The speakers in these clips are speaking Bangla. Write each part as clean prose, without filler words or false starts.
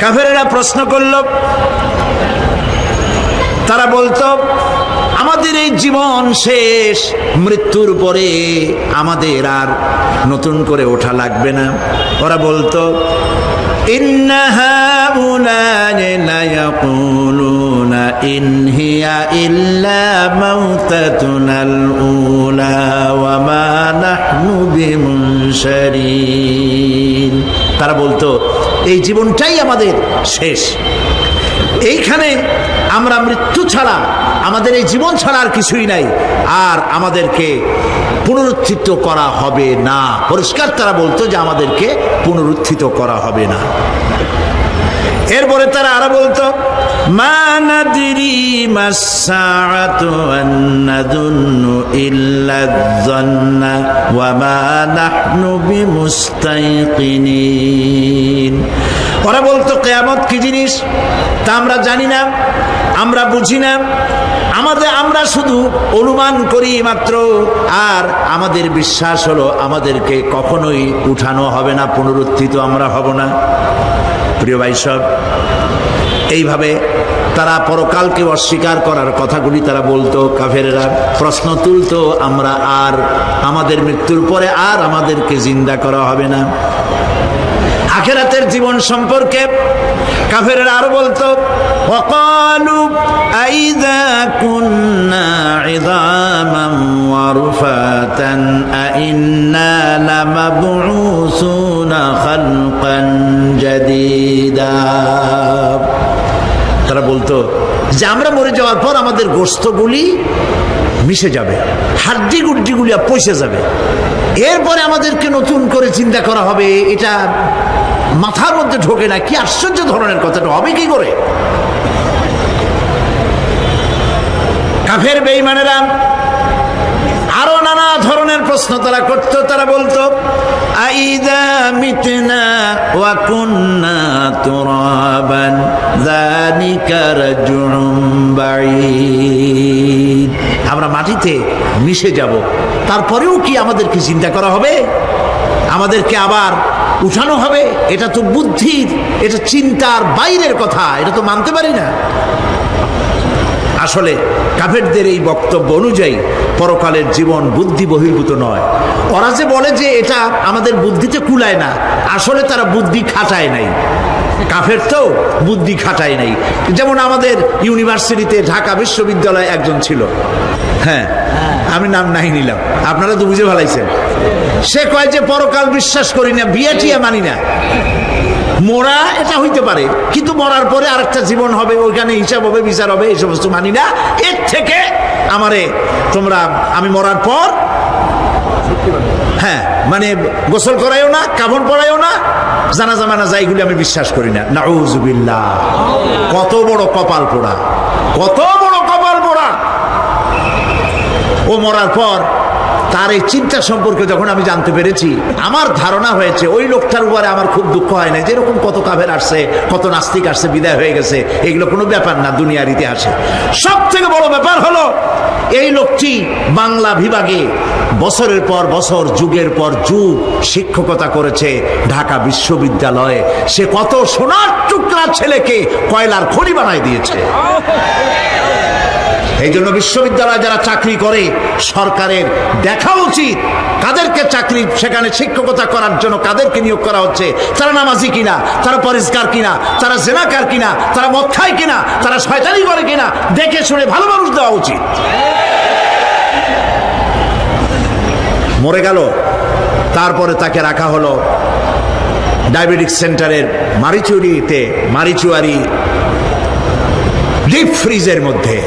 কাফেরেরা প্রশ্ন করল, তারা বলতো আমাদের এই জীবন শেষ, মৃত্যুর পরে আমাদের আর নতুন করে ওঠা লাগবে না। ওরা বলতো ইন্না হাউলানি লা ইয়াকুলুনা ইন হিয়া ইল্লা মাউতাতুনাল উলা ওয়া মা নাহনু বিমুনশারিন। তারা বলতো এই জীবনটাই আমাদের শেষ, এইখানে আমরা মৃত্যু ছাড়া, আমাদের এই জীবন ছাড়া আর কিছুই নাই, আর আমাদেরকে পুনরুত্থিত করা হবে না। পরিষ্কার তারা বলতো যে আমাদেরকে পুনরুত্থিত করা হবে না। এরপরে তারা আরো বলতো মা নাদরি মাস-সাআতু ওয়ান নাযুন্নু ইল্লা আয-যান্না ওয়া মা নাহনু বিমুস্তাইকিনিন। ওরা বলতো কিয়ামত কি জিনিস তা আমরা জানি না, আমরা বুঝি না, আমরা শুধু অনুমান করি মাত্র, আর আমাদের বিশ্বাস হলো আমাদেরকে কখনোই উঠানো হবে না, পুনরুত্থিত আমরা হব না। প্রিয় ভাই সব, এইভাবে তারা পরকালকে অস্বীকার করার কথাগুলি তারা বলতো। কাফেরেরা প্রশ্ন তুলতো আমরা আর আমাদের মৃত্যুর পরে আর আমাদেরকে জিন্দা করা হবে না। আখিরাতের জীবন সম্পর্কে কাফেরেরা আরো বলতো ওয়াকালু আইযা কুন্না ইযামান ওয়া রুফাতান আইন্না লামাবউসুনা খালকান জাদীদা। তারা বলতো যে আমরা মরে যাওয়ার পর আমাদের গোশতগুলি মিশে যাবে, হাড্ডি গুড্ডিগুলি পচে যাবে, এরপরে আমাদেরকে নতুন করে চিন্তা করা হবে। এটা মাথার মধ্যে ঢোকে না, কি আশ্চর্য ধরনের কথাটা হবে কি করে। কাফের বেঈমানেরা আরো নানা ধরনের প্রশ্ন তারা করত। তারা বলতো আইযা মিতনা ওয়া কুন্না তুরাবান যালিকা রাজউন বাঈদ। আমরা মাটিতে মিশে যাব, তারপরেও কি আমাদেরকে চিন্তা করা হবে, আমাদেরকে আবার উঠানো হবে? এটা তো বুদ্ধির, এটা চিন্তার বাইরের কথা, এটা তো মানতে পারি না। আসলে কাফেরদের এই বক্তব্য অনুযায়ী পরকালের জীবন বুদ্ধি বহির্ভূত নয়। ওরা যে বলে যে এটা আমাদের বুদ্ধিতে কুলায় না, আসলে তারা বুদ্ধি খাটায় নাই। কাফের তো বুদ্ধি খাটায় নাই। যেমন আমাদের ইউনিভার্সিটিতে ঢাকা বিশ্ববিদ্যালয়ে একজন ছিল, হ্যাঁ আমি নাম নাই নিলাম, আপনারা তো বুঝে ভালাইছেন। সে কয় যে পরকাল বিশ্বাস করি না, বিয়ে টিয়া মানি না, মরা এটা হইতে পারে কিন্তু মরার পরে আরেকটা জীবন হবে, ওইখানে হিসাব হবে, বিচার হবে, এই সমস্ত মানি না। এর থেকে আমারে তোমরা, আমি মরার পর হ্যাঁ মানে গোসল করাইও না, কাফন পরাইও না, জানাজা মানাজা এইগুলি আমি বিশ্বাস করি না। নাউযুবিল্লাহ। কত বড় কপাল পোড়া, কত বড় কপাল পোড়া। ও মরার পর তার এই চিন্তা সম্পর্কে যখন আমি জানতে পেরেছি, আমার ধারণা হয়েছে ওই লোকটার উপরে আমার খুব দুঃখ হয় না। যেরকম কত কাফের আসছে, কত নাস্তিক আসছে, বিদায় হয়ে গেছে, এগুলো কোনো ব্যাপার না দুনিয়ার ইতিহাসে। সব থেকে বড় ব্যাপার হলো এই লোকটি বাংলা বিভাগে বছরের পর বছর, যুগের পর যুগ শিক্ষকতা করেছে ঢাকা বিশ্ববিদ্যালয়ে। সে কত সোনার টুকরা ছেলেকে কয়লার খনি বানায় দিয়েছে। এই জন্য বিশ্ববিদ্যালয়ে যারা চাকরি করে সরকারের দেখা উচিত কাদেরকে চাকরি, সেখানে শিক্ষকতা করার জন্য কাদেরকে নিয়োগ করা হচ্ছে, তারা নামাজি কিনা, তারা পরিষ্কার কিনা, তারা জেনাকার কিনা, তারা মদ খায় কিনা, তারা শয়তানি করে কিনা, দেখে শুনে ভালো মানুষ দেওয়া উচিত। মরে গেল, তারপরে তাকে রাখা হলো ডায়াবেটিক সেন্টারের মারিচুয়ারি ডিপ ফ্রিজের মধ্যে।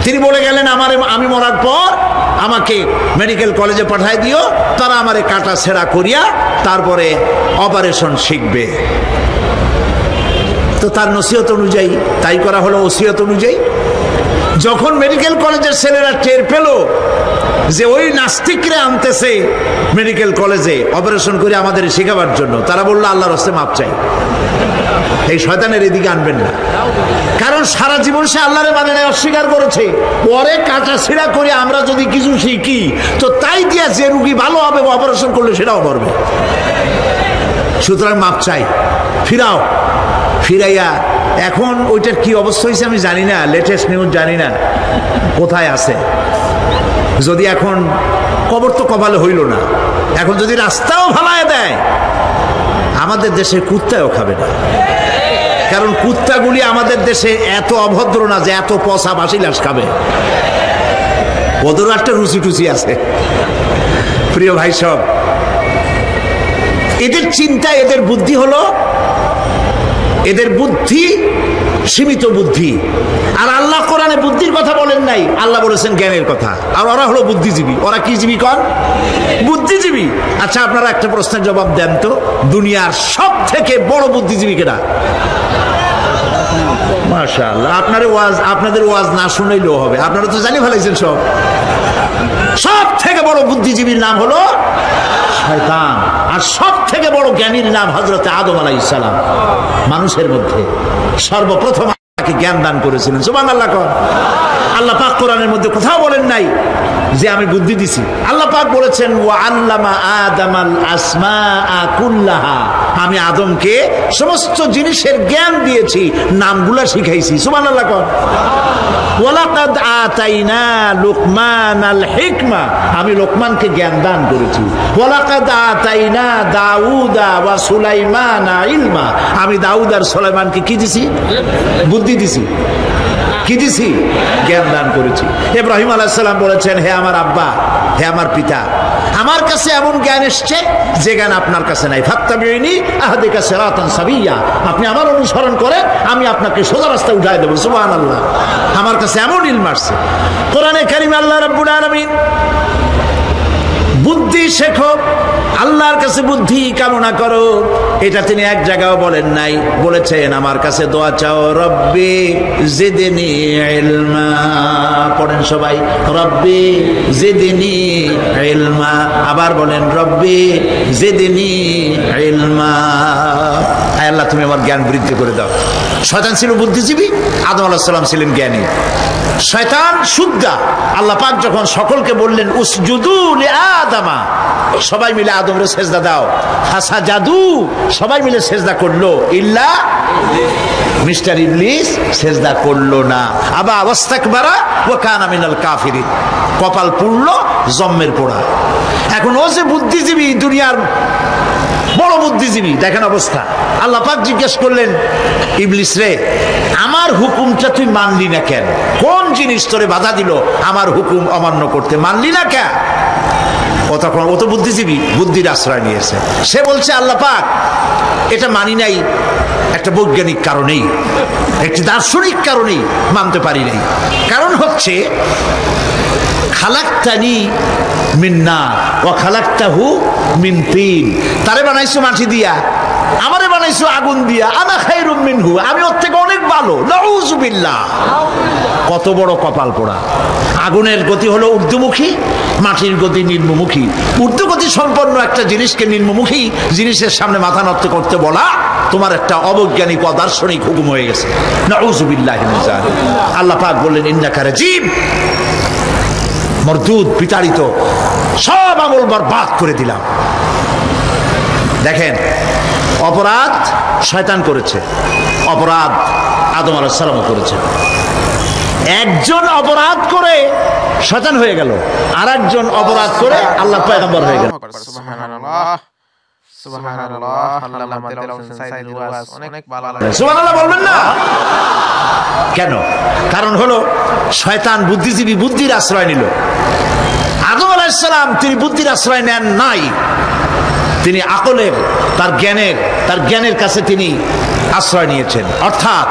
তিনি বলে গেলেন আমি মরার পর আমাকে মেডিকেল কলেজে পাঠায় দিও, তারা আমারে কাটা ছেঁড়া করিয়া তারপরে অপারেশন শিখবে। তো তার নসিহত অনুযায়ী তাই করা হলো, ওসিয়ত অনুযায়ী। যখন মেডিকেল কলেজের ছেলেরা টের পেল যে ওই নাস্তিকরা আনতেছে মেডিকেল কলেজে অপারেশন করে আমাদের শেখাবার জন্য, তারা বললো আল্লাহর রাস্তায় মাপ চাই, এই শয়তানের এদিকে আনবেন না। কারণ সারা জীবন সে আল্লাহরে মানে নাই, অস্বীকার করেছে। পরে কাটা ছিঁড়া করে আমরা যদি কিছু শিখি তো তাই দিয়া যে রুগী ভালো হবে, অপারেশন করলে সেটাও মরবে। সুতরাং মাপ চাই, ফিরাও। ফিরাইয়া এখন ওইটার কি অবস্থা হয়েছে আমি জানি না, লেটেস্ট নিউজ জানি না কোথায় আছে। যদি এখন কবর তো কপালে হইল না, এখন যদি রাস্তাও ভালায় দেয় আমাদের দেশের কুত্তাও খাবে না, কারণ কুত্তাগুলি আমাদের দেশে এত অভদ্র না যে এত পচা বাসি লাশ খাবে, ওদেরও একটা রুচি টুচি আছে। প্রিয় ভাই সব, এদের চিন্তা, এদের বুদ্ধি হলো, এদের বুদ্ধি সীমিত বুদ্ধি। আর আল্লাহ কোরআনে বুদ্ধির কথা বলেন নাই, আল্লাহ বলেছেন জ্ঞানের কথা। আর ওরা হলো বুদ্ধিজীবী। ওরা কি জীবী কন? বুদ্ধিজীবী। আচ্ছা আপনারা একটা প্রশ্নের জবাব দেন তো, দুনিয়ার সব থেকে বড় বুদ্ধিজীবী কেডা? মাশাআল্লাহ, আপনাদের ওয়াজ না শুনলেও হবে, আপনারা তো জানি ফেলাইছেন সব। সব থেকে বড় বুদ্ধিজীবীর নাম হলো শয়তান, আর সব থেকে বড় জ্ঞানীর নাম হযরত আদম আলাইহিস সালাম। মানুষের মধ্যে সর্বপ্রথম তাকে জ্ঞান দান করেছিলেন। সুবহানাল্লাহ। আল্লাহ পাক কোরআনের মধ্যে কোথাও বলেন নাই যে আমি বুদ্ধি দিছি। আল্লাহ পাক বলেছেন ওয়া আল্লামা আদামাল আসমাআ কুল্লাহা, আমি আদমকে সমস্ত জিনিসের জ্ঞান দিয়েছি, নামগুলা শিখাইছি। সুবহানাল্লাহ। ওয়ালাকাদ আতাইনা লুকমানাল হিকমা, আমি লোকমানকে জ্ঞান দান করেছি। ওয়ালাকাদ আতাইনা দাউদা ওয়া সুলাইমানা ইলমা, আমি দাউদ আর সুলাইমানকে কি দিছি? বুদ্ধি দিছি। কি দিছি? জ্ঞান দান করেছি। ইব্রাহিম আলাইহিস সালাম বলেছেন, হে আমার আব্বা, হে আমার পিতা, আমার কাছে এমন জ্ঞান এসছে যে জ্ঞান আপনার কাছে নাই। ফাত্তাবিউনি আহদিকা সিরাতান সাবিয়্যা, আপনি আমার অনুসরণ করে আমি আপনাকে সোজা রাস্তায় উঠায় দেব। সুবহানাল্লাহ। আমার কাছে এমন ইলম আসছে। কোরআনে কারীমে আল্লাহ রাব্বুল আলামিন বুদ্ধি শেখো, আল্লাহর কাছে বুদ্ধি কামনা করো, এটা তিনি এক জায়গাও বলেন নাই। বলেছেন আমার কাছে দোয়া চাও, রব্বি জিদনি ইলমা। পড়েন সবাই, রব্বি জিদনি ইলমা। আবার বলেন, রব্বি জিদনি ইলমা। আয় আল্লাহ, তুমি আমার জ্ঞান বৃদ্ধি করে দাও। শয়তান ছিল বুদ্ধিজীবী, আদম আলাইহিস সালাম ছিলেন জ্ঞানী। শয়তান সুদ্দা। আল্লাহ পাক যখন সকলকে বললেন উসজুদু লিআদামা, সবাই মিলে আদমরে সেজদা দাও, ফাসাজাদু, সবাই মিলে সেজদা করলো, ইল্লা মিস্টার ইবলিস সেজদা করলো না। আবা ওয়াস্তাকবারা ওয়া কানা মিনাল কাফিরিন, কপাল পুড়লো, জম্মের পোড়া। এখন ও যে বুদ্ধিজীবী, দুনিয়ার বড় বুদ্ধিজীবী, দেখেন অবস্থা। আল্লাহ পাক জিজ্ঞেস করলেন, ইবলিস রে, আমার হুকুমটা তুই মানলি না কেন? কোন জিনিস তোরে বাধা দিল আমার হুকুম অমান্য করতে? মানলি না কেন? ও তখন, ও তো বুদ্ধিজীবী, বুদ্ধির আশ্রয় নিয়েছে। সে বলছে, আল্লাহ পাক, এটা মানি নাই একটা বৈজ্ঞানিক কারণেই, একটি দার্শনিক কারণেই মানতে পারি নাই। কারণ হচ্ছে খালাকতানি মিন নার ওয়া খালাকতাহু মিন তিন, তারে বানাইছো মাটি দিয়া, আমারে বানাইছো আগুন দিয়া, আনা খায়রুম মিনহু, আমি ওর থেকে অনেক ভালো। নাউযুবিল্লাহ। কত বড় কপাল পোড়া। আগুনের গতি হলো ঊর্ধ্বমুখী, মাটির গতি নিম্নমুখী। ঊর্ধ্বগতি সম্পন্ন একটা জিনিসকে নিম্নমুখী জিনিসের সামনে মাথা নত করতে বলা তোমার একটা অবৈজ্ঞানিক অদার্শনিক হুকুম হয়ে গেছে। নাউযুবিল্লাহি মিন যালিক। আল্লাহ পাক বললেন, ইন্নাকা রাজিম, মরদুদ, বিতাড়িত, সব আমল বরবাদ করে দিলাম। দেখেন, অপরাধ শয়তান করেছে, অপরাধ আদম আলাইহিস সালাম করেছে। একজন অপরাধ করে শয়তান হয়ে গেল, আর একজন অপরাধ করে আল্লাহ পয়গম্বর হয়ে গেল। সুবহানাল্লাহ। সুবহানাল্লাহ বলবেন না কেন? কারণ হলো শয়তান বুদ্ধিজীবী, বুদ্ধির আশ্রয় নিল। আদম আলাইহিস সালাম তিনি বুদ্ধির আশ্রয় নেন নাই, তিনি আকলের, তার জ্ঞানের কাছে তিনি আশ্রয় নিয়েছেন। অর্থাৎ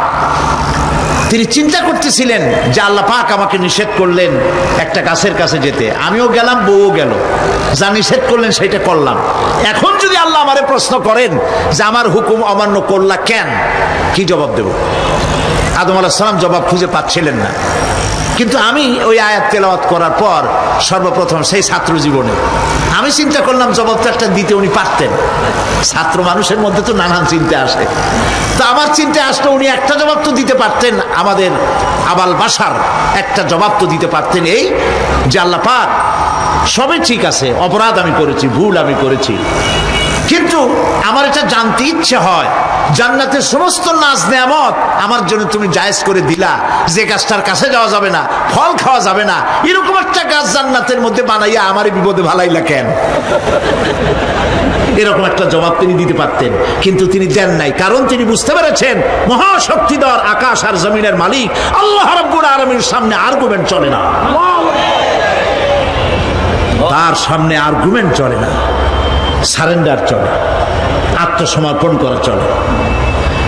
তিনি চিন্তা করতেছিলেন যে আল্লাহ পাক আমাকে নিষেধ করলেন একটা গাছের কাছে যেতে, আমিও গেলাম, বউও গেল, যা নিষেধ করলেন সেটা করলাম। এখন যদি আল্লাহ আমারে প্রশ্ন করেন যে আমার হুকুম অমান্য করলা কেন, কি জবাব দেব? আদম আলাইহিস সালাম জবাব খুঁজে পাচ্ছিলেন না। কিন্তু আমি ওই আয়াত তেলাওয়াত করার পর সর্বপ্রথম সেই ছাত্র জীবনে আমি চিন্তা করলাম জবাবটা একটা দিতে উনি পারতেন। ছাত্র মানুষের মধ্যে তো নানান চিন্তা আসে, তো আমার চিন্তা আসলে উনি একটা জবাব তো দিতে পারতেন, আমাদের আবাল বাসার একটা জবাব তো দিতে পারতেন, এই যে আল্লাহ পাক সবই ঠিক আছে, অপরাধ আমি করেছি, ভুল আমি করেছি, কিন্তু আমার এটা জানতে ইচ্ছে হয় জান্নাতের সমস্ত নাজ নেয়ামত আমার জন্য তুমি জায়েজ করে দিলা, যে কাজটার কাছে যাওয়া যাবে না, ফল খাওয়া যাবে না, এরকম একটা কাজ জান্নাতের মধ্যে বানাইয়া আমার বিপদে ভালাইলা কেন? এরকম একটা জবাব তিনি দিতে পারতেন, কিন্তু তিনি দেন নাই। কারণ তিনি বুঝতে পেরেছেন মহাশক্তিধর আকাশ আর জমিনের মালিক আল্লাহ রাব্বুল আলামিনের সামনে আর্গুমেন্ট চলে না, তার সামনে আর্গুমেন্ট চলে না, সারেন্ডার চলে, আত্মসমর্পণ করা চলে।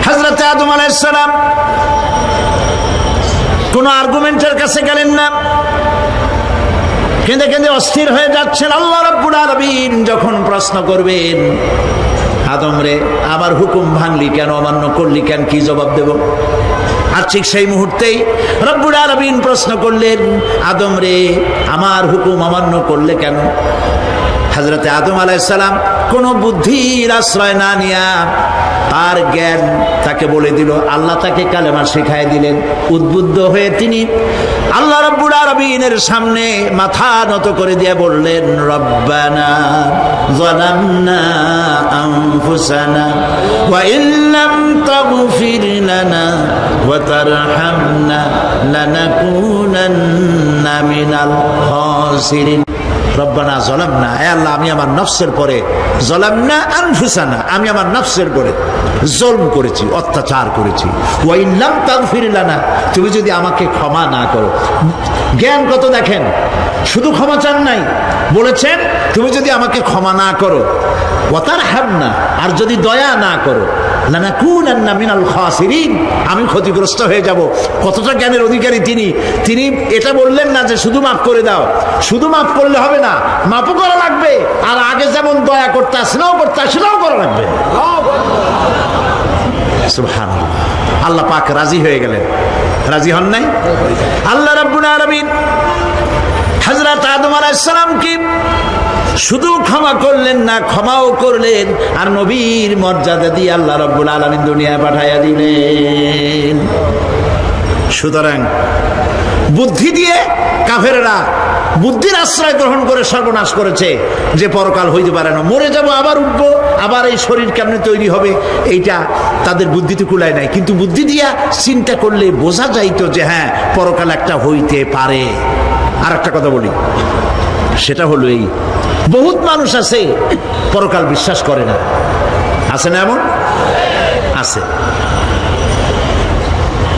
হযরত আদম আলাইহিস সালাম কোন আর্গুমেন্টের কাছে গেলেন না, কেঁদে কেঁদে অস্থির হয়ে যাচ্ছেন। আল্লাহ রাব্বুল আলামিন যখন প্রশ্ন করবেন, আদম রে আমার হুকুম ভাঙলি কেন, অমান্য করলি কেন, কি জবাব দেব? আর ঠিক সেই মুহূর্তেই রব্বুল আলামিন প্রশ্ন করলেন, আদম রে আমার হুকুম অমান্য করলে কেন? হযরত আদম আলাইহিস সালাম কোন বুদ্ধির আশ্রয় না নিয়া তার জ্ঞান তাকে বলে দিল, আল্লাহ তাকে কালেমা শিখায় দিলেন। উদ্বুদ্ধ হয়ে তিনি আল্লাহ রাব্বুল আলামিনের সামনে মাথা নত করে দিয়ে বললেন, রব্বানা যালামনা আনফুসানা ওয়া ইল্লাম তাগফির লানা ওয়া তারহামনা লানাকুনান্না মিনাল খাসিরিন। রব্বানা যালামনা, হে আল্লাহ আমি আমার নফসের পরে, যালামনা আনফুসানা আমি আমার নফসের পরে জুলম করেছি, অত্যাচার করেছি। ওয়া ইন লাম তাগফির লানা, তুমি যদি আমাকে ক্ষমা না করো। জ্ঞান কত দেখেন, শুধু ক্ষমা চান নাই, বলেছেন তুমি যদি আমাকে ক্ষমা না করো, ওয়া তারহামনা আর যদি দয়া না করো, লানাকুনান্না মিনাল খাসিরিন আমি ক্ষতিগ্রস্ত হয়ে যাব। কতটা জ্ঞানের অধিকারী তিনি! তিনি এটা বললেন না যে শুধু মাফ করে দাও, শুধু মাফ করলে হবে না, মাফও করা লাগবে, আর আগে যেমন দয়া করতে সেটাও করা লাগবে। সুবহানাল্লাহ, আল্লাহ পাক রাজি হয়ে গেলেন। রাজি হন নাই? আল্লাহ রাব্বুল আলামিন হযরত আদম আলাইহিস সালামকে শুধু ক্ষমা করলেন না, ক্ষমাও করলেন, আর নবীর মর্যাদা দিয়ে আল্লাহ রাব্বুল আলামিন দুনিয়ায় পাঠাইয়া দিলেন। সুতরাং বুদ্ধি দিয়ে কাফেররা বুদ্ধির আশ্রয় গ্রহণ করে সর্বনাশ করেছে, যে পরকাল হইতে পারে না, মরে যাব আবার উঠবো, আবার এই শরীর কেমনে তৈরি হবে, এইটা তাদের বুদ্ধিতে কুলায় নাই। কিন্তু বুদ্ধি দিয়া চিন্তা করলে বোঝা যাইতো যে হ্যাঁ পরকাল একটা হইতে পারে। আর একটা কথা বলি, সেটা হলো এই, বহুত মানুষ আছে পরকাল বিশ্বাস করে না, আছে না? এমন আছে।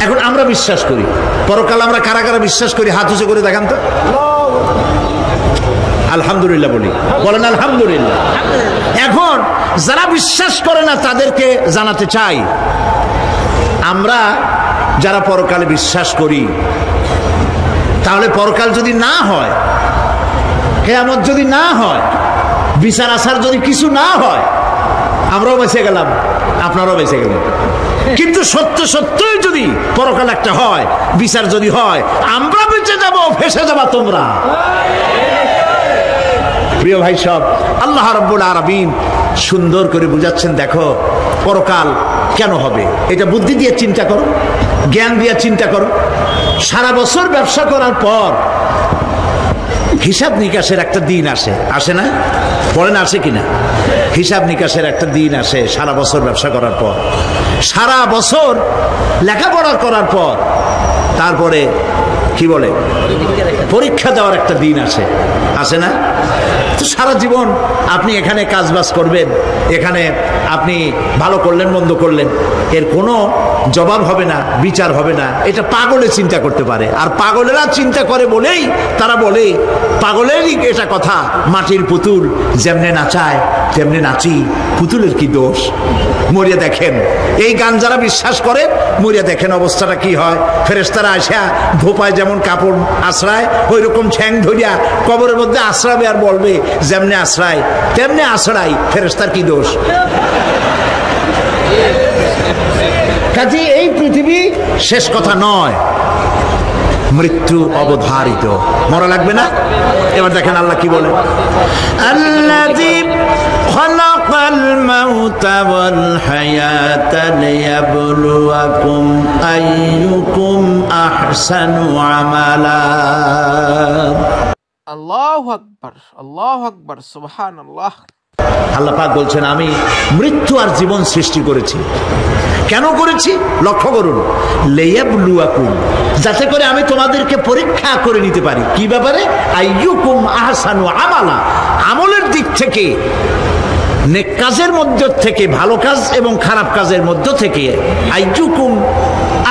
এখন আমরা বিশ্বাস করি পরকাল, আমরা কারা কারা বিশ্বাস করি হাত উঁচু করে দেখান তো। আলহামদুলিল্লাহ বলি, বলেন আলহামদুলিল্লাহ। এখন যারা বিশ্বাস করে না তাদেরকে জানাতে চাই, আমরা যারা পরকালে বিশ্বাস করি, তাহলে পরকাল যদি না হয়, কিয়ামত যদি না হয়, বিচার আসার যদি কিছু না হয়, আমরাও বেঁচে গেলাম, আপনারাও বেঁচে গেলেন। কিন্তু সত্য সত্যই যদি পরকাল একটা হয়, বিচার যদি হয়, আমরা বেঁচে যাব, ফেসে যাবা তোমরা। প্রিয় ভাই সব, আল্লাহ রাব্বুল আলামিন সুন্দর করে বুঝাচ্ছেন, দেখো পরকাল কেন হবে, এটা বুদ্ধি দিয়ে চিন্তা করো, জ্ঞান দিয়ে চিন্তা করো। সারা বছর ব্যবসা করার পর হিসাব নিকাশের একটা দিন আসে, আসে না? বলেন আসে কিনা? হিসাব নিকাশের একটা দিন আসে সারা বছর ব্যবসা করার পর, সারা বছর লেখাপড়া করার পর, তারপরে কি বলে পরীক্ষা দেওয়ার একটা দিন আসে, আসে না? তো সারা জীবন আপনি এখানে কাজবাজ করবেন, এখানে আপনি ভালো করলেন মন্দ করলেন, এর কোনো জবাব হবে না, বিচার হবে না। এটা পাগলে চিন্তা করতে পারে, আর পাগলেরা চিন্তা করে বলেই তারা বলে, পাগলেরই এটা কথা, মাটির পুতুল যেমনে নাচায় তেমনি নাচি, পুতুলের কি দোষ? মরিয়া দেখেন, এই গান যারা বিশ্বাস করে মরিয়া দেখেন অবস্থাটা কি হয়। ফেরেশতারা আসা ধোপায় যেমন কাপড় আশ্রায়, ওই রকম ঠ্যাং ধরিয়া কবরের মধ্যে আশ্রাবে, আর বলবে যেমনে আশ্রায় তেমনি আশ্রাই, ফেরেশতার কি দোষ? কাজে এই পৃথিবী শেষ কথা নয়, মৃত্যু অবধারিত, মরা লাগবে না। এবার দেখেন আল্লাহ কি বলে, আল্লাযী খালাকাল মাউতা ওয়াল হায়াতা লিয়াবলুয়াকুম আইয়ুকুম আহসানু আমালা। আল্লাহু আকবার, আল্লাহু আকবার, সুবহানাল্লাহ। আল্লাহ পাক বলছেন আমি মৃত্যু আর জীবন সৃষ্টি করেছি। কেন করেছি লক্ষ্য করুন, লিয়াবলুয়াকুম, যাতে করে আমি তোমাদেরকে পরীক্ষা করে নিতে পারি। কি ব্যাপারে? আইয়ুকুম আহসানু আমালা, আমলের দিক থেকে, নেক কাজের মধ্য থেকে, ভালো কাজ এবং খারাপ কাজের মধ্য থেকে, আইয়ুকুম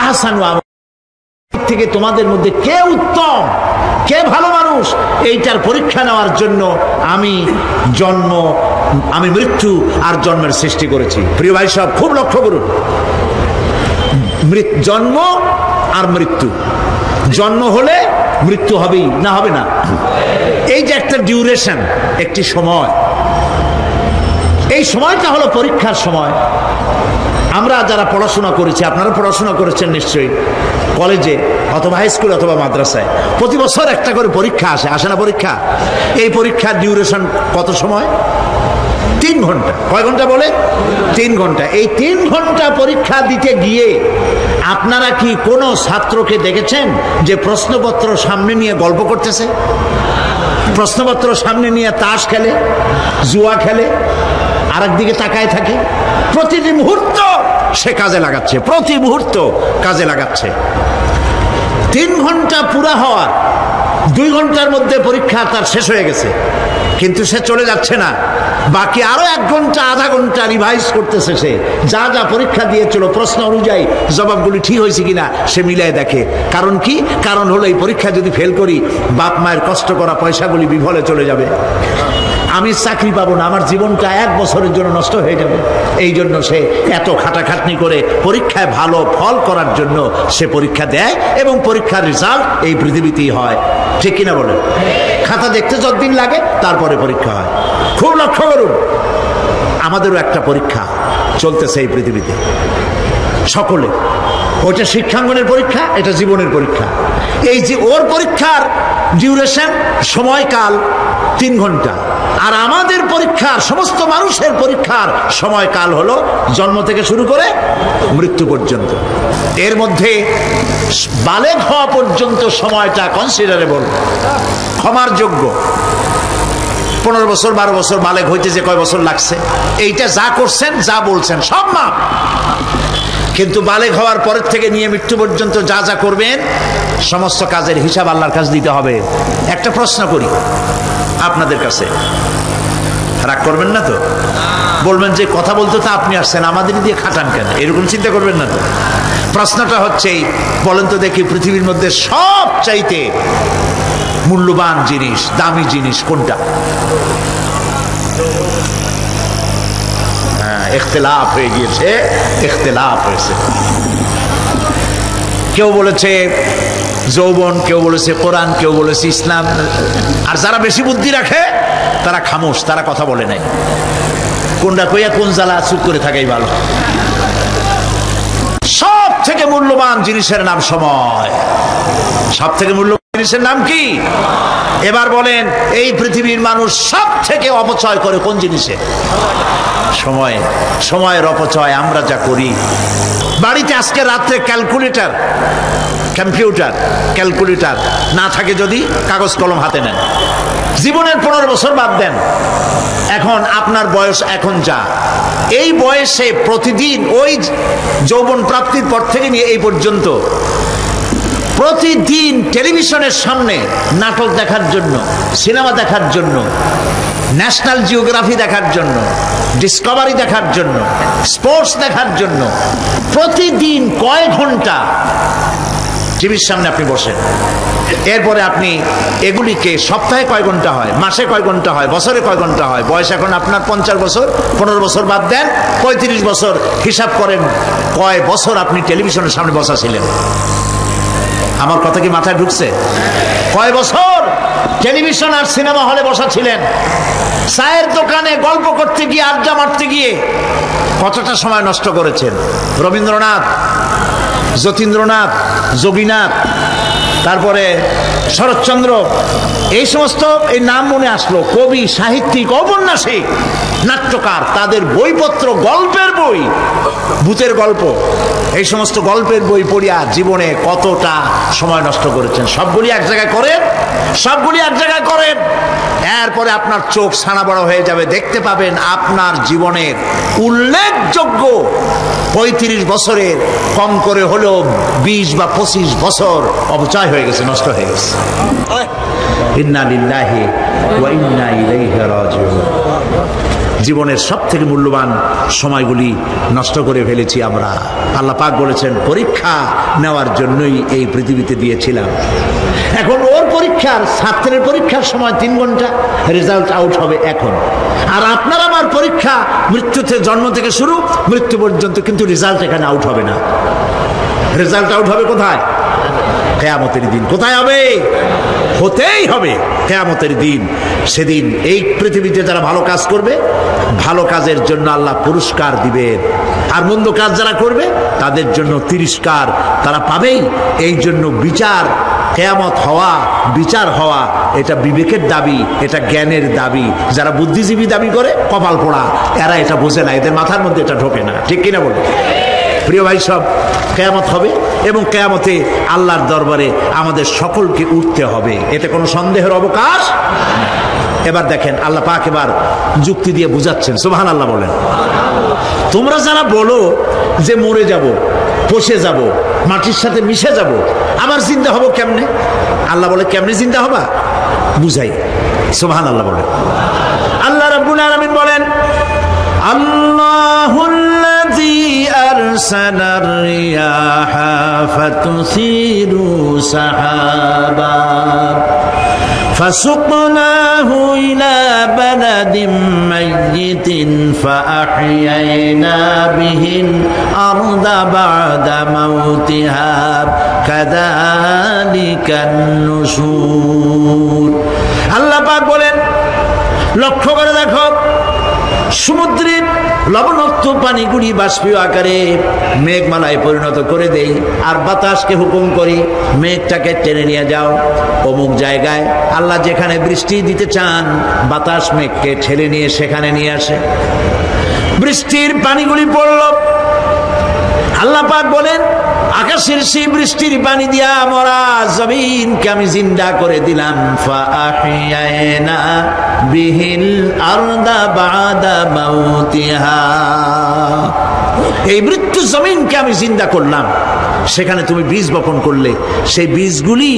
আহসানু আমালা থেকে তোমাদের মধ্যে কে উত্তম, কে ভালো মানুষ, এইটার পরীক্ষা নেওয়ার জন্য আমি মৃত্যু আর জন্মের সৃষ্টি করেছি। প্রিয় ভাই সব খুব লক্ষ্য করুন, জন্ম আর মৃত্যু, জন্ম হলে মৃত্যু হবেই, না হবে না? এই যে একটা ডিউরেশন, একটি সময়, এই সময়টা হলো পরীক্ষার সময়। আমরা যারা পড়াশোনা করেছি, আপনারা পড়াশোনা করেছেন নিশ্চয়ই, কলেজে অথবা হাই স্কুল অথবা মাদ্রাসায় প্রতি বছর একটা করে পরীক্ষা আসে না পরীক্ষা? এই পরীক্ষার ডিউরেশন কত সময়? 3 ঘন্টা। কয় ঘন্টা বলে? 3 ঘন্টা। এই 3 ঘন্টা পরীক্ষা দিতে গিয়ে আপনারা কি কোনো ছাত্রকে দেখেছেন যে প্রশ্নপত্র সামনে নিয়ে গল্প করতেছে, প্রশ্নপত্র সামনে নিয়ে তাস খেলে, জুয়া খেলে, আর একদিকে তাকায় থাকে? প্রতিটি মুহূর্ত সে কাজে লাগাচ্ছে, প্রতি মুহূর্ত কাজে লাগাচ্ছে। 3 ঘন্টা পুরা হওয়ার 2 ঘন্টার মধ্যে পরীক্ষা তার শেষ হয়ে গেছে, কিন্তু সে চলে যাচ্ছে না, বাকি আরো 1 ঘন্টা আধা ঘন্টা রিভাইজ করতেছে। সে যা যা পরীক্ষা দিয়েছিল প্রশ্ন অনুযায়ী জবাবগুলি ঠিক হয়েছে কিনা সে মিলাই দেখে। কারণ কি? কারণ হলো এই পরীক্ষা যদি ফেল করি, বাপ মায়ের কষ্ট করা পয়সাগুলি বিফলে চলে যাবে, আমি চাকরি পাবো না, আমার জীবনটা 1 বছরের জন্য নষ্ট হয়ে যাবে। এই জন্য সে এত খাটাখাটনি করে পরীক্ষায় ভালো ফল করার জন্য সে পরীক্ষা দেয়, এবং পরীক্ষার রেজাল্ট এই পৃথিবীতেই হয়। ঠিক কিনা বলেন? খাতা দেখতে যতদিন লাগে তারপরে পরীক্ষা হয়। খুব লক্ষ্য করুন, আমাদেরও একটা পরীক্ষা চলতেছে এই পৃথিবীতে, সকলে। ওইটা শিক্ষাঙ্গনের পরীক্ষা, এটা জীবনের পরীক্ষা। এই যে ওর পরীক্ষার ডিউরেশন, সময়কাল 3 ঘন্টা, আর আমাদের পরীক্ষার, সমস্ত মানুষের পরীক্ষার সময়কাল হলো জন্ম থেকে শুরু করে মৃত্যু পর্যন্ত। এর মধ্যে বালেগ হওয়া পর্যন্ত সময়টা কনসিডারেবল, ক্ষমার যোগ্য। 15 বছর 12 বছর বালেগ হইতে যে কয় বছর লাগছে, এইটা যা করছেন যা বলছেন সব মাপ। কিন্তু বালেগ হওয়ার পরের থেকে নিয়ে মৃত্যু পর্যন্ত যা যা করবেন সমস্ত কাজের হিসাব আল্লাহর কাছে দিতে হবে। একটা প্রশ্ন করি আপনাদের কাছে, রাগ করবেন না তো? বলবেন যে কথা বলতে তো আপনি আসছেন, আমাদের দিয়ে খাটান কেন? এরকম চিন্তা করবেন না তো? প্রশ্নটা হচ্ছে, বলেন তো দেখি, পৃথিবীর মধ্যে সব চাইতে মূল্যবান জিনিস, দামি জিনিস কোনটা? ইখতিলাফ হয়ে গিয়েছে, ইখতিলাফ হয়েছে। কেউ বলেছে যৌবন, কেউ বলেছে কোরআন, কেউ বলেছে ইসলাম। আর যারা বেশি বুদ্ধি রাখে তারা খামোশ, তারা কথা বলে নাই। কোনটা কইয়া কোন জ্বালা, চুপ করে থাকাই ভালো। সব থেকে মূল্যবান জিনিসের নাম সময়। সব থেকে মূল্যবান জিনিসের নাম কি? এবার বলেন, এই পৃথিবীর মানুষ সব থেকে অপচয় করে কোন জিনিসে? সময়। সময়ের অপচয় আমরা যা করি। বাড়িতে আজকে রাত্রে ক্যালকুলেটর, কম্পিউটার, ক্যালকুলেটর না থাকে যদি কাগজ কলম হাতে নেন। জীবনের 15 বছর বাদ দেন, এখন আপনার বয়স এখন যা, এই বয়সে প্রতিদিন ওই যৌবন প্রাপ্তির পর থেকে নিয়ে এই পর্যন্ত প্রতিদিন টেলিভিশনের সামনে নাটক দেখার জন্য, সিনেমা দেখার জন্য, ন্যাশনাল জিওগ্রাফি দেখার জন্য, ডিসকভারি দেখার জন্য, স্পোর্টস দেখার জন্য প্রতিদিন কয় ঘন্টা টিভির সামনে আপনি বসেন। এরপরে আপনি এগুলিকে সপ্তাহে কয় ঘন্টা হয়, মাসে কয় ঘন্টা হয়, বছরে কয় ঘন্টা হয়। বয়স এখন আপনার 50 বছর, 15 বছর বাদ দেন, 35 বছর। হিসাব করেন কয় বছর আপনি টেলিভিশনের সামনে বসা ছিলেন। আমার কথা কি মাথায় ঢুকছে? কয় বছর টেলিভিশন আর সিনেমা হলে বসা ছিলেন? চায়ের দোকানে গল্প করতে গিয়ে, আড্ডা মারতে গিয়ে কতটা সময় নষ্ট করেছেন? রবীন্দ্রনাথ, যতীন্দ্রনাথ, যোগীনাথ, তারপরে শরৎচন্দ্র, এই সমস্ত এই নাম মনে আসলো, কবি, সাহিত্যিক, ঔপন্যাসিক, নাট্যকার, তাদের বইপত্র, গল্পের বই, ভূতের গল্প, এই সমস্ত গল্পের বই পড়িয়া জীবনে কতটা সময় নষ্ট করেছেন। সবগুলি এক জায়গায় করেন, সবগুলি এক জায়গায় করেন, এরপরে আপনার চোখ ছানা বড় হয়ে যাবে, দেখতে পাবেন আপনার জীবনের উল্লেখযোগ্য 35 বছরের কম করে হলেও 20 বা 25 বছর অপচয় হয়ে গেছে, নষ্ট হয়ে গেছে। ইন্না লিল্লাহি ওয়া ইন্না ইলাইহি রাজিউন। জীবনের সব থেকে মূল্যবান সময়গুলি নষ্ট করে ফেলেছি আমরা। আল্লাহ পাক বলেছেন, পরীক্ষা নেওয়ার জন্যই এই পৃথিবীতে দিয়েছিলাম। এখন ওর পরীক্ষার, ছাত্রের পরীক্ষার সময় 3 ঘন্টা, রেজাল্ট আউট হবে এখন। আর আপনার আমার পরীক্ষা মৃত্যুতে, জন্ম থেকে শুরু মৃত্যু পর্যন্ত, কিন্তু রেজাল্ট এখানে আউট হবে না। রেজাল্ট আউট হবে কোথায়? কিয়ামতের দিন। কোথায় হবে? হতেই হবে কিয়ামতের দিন। সেদিন এই পৃথিবীতে যারা ভালো কাজ করবে, ভালো কাজের জন্য আল্লাহ পুরস্কার দিবেন, আর মন্দ কাজ যারা করবে তাদের জন্য তিরস্কার তারা পাবেই। এই জন্য বিচার, কিয়ামত হওয়া, বিচার হওয়া, এটা বিবেকের দাবি, এটা জ্ঞানের দাবি। যারা বুদ্ধিজীবী দাবি করে, কপাল পোড়া, এরা এটা বোঝে না, এদের মাথার মধ্যে এটা ঢোকে না। ঠিক কিনা বলে? প্রিয় ভাই সব, কিয়ামত হবে এবং কিয়ামতে আল্লাহর দরবারে আমাদের সকলকে উঠতে হবে, এতে কোনো সন্দেহের অবকাশ। এবার দেখেন আল্লাহ পাক এবার যুক্তি দিয়ে বুঝাচ্ছেন। সুবহানাল্লাহ বলেন। তোমরা যারা বলো যে মরে যাব, পচে যাব, মাটির সাথে মিশে যাব, আবার জিন্দা হব কেমনে? আল্লাহ বলে, কেমনে জিন্দা হবা বুঝাই। সুবহানাল্লাহ বলেন। আল্লাহ রাব্বুল আলামিন বলেন, আল্লাহুল্লাযী আরসালার রিয়াহা ফাতুসিরু সাহাবান ফাসুকনাহু ইলা বালাদিন মাইয়িতিন ফাআহইয়ানা বিহিল আরদা বা'দা মাউতিহা কাযালিকান নুশুর। আল্লাহ পাক বলেন, লক্ষ্য করে দেখো, সমুদ্রের লবণাক্ত পানিগুলি বাষ্পীয় আকারে মেঘমালায় পরিণত করে দেই, আর বাতাসকে হুকুম করি মেঘটাকে টেনে নিয়ে যাও অমুক জায়গায়। আল্লাহ যেখানে বৃষ্টি দিতে চান, বাতাস মেঘকে ঠেলে নিয়ে সেখানে নিয়ে আসে। বৃষ্টির পানিগুলি পড়ল, আল্লাহ পাক বলেন, আকাশের সেই বৃষ্টির পানি দিয়া মরা জমিনকে আমি জিন্দা করে দিলাম। ফাআহইয়ানা বিহিল আরদা বা'দা মাউতিহা। এই মৃত্যু জমিনকে আমি জিন্দা করলাম, সেখানে তুমি বীজ বপন করলে, সেই বীজগুলি,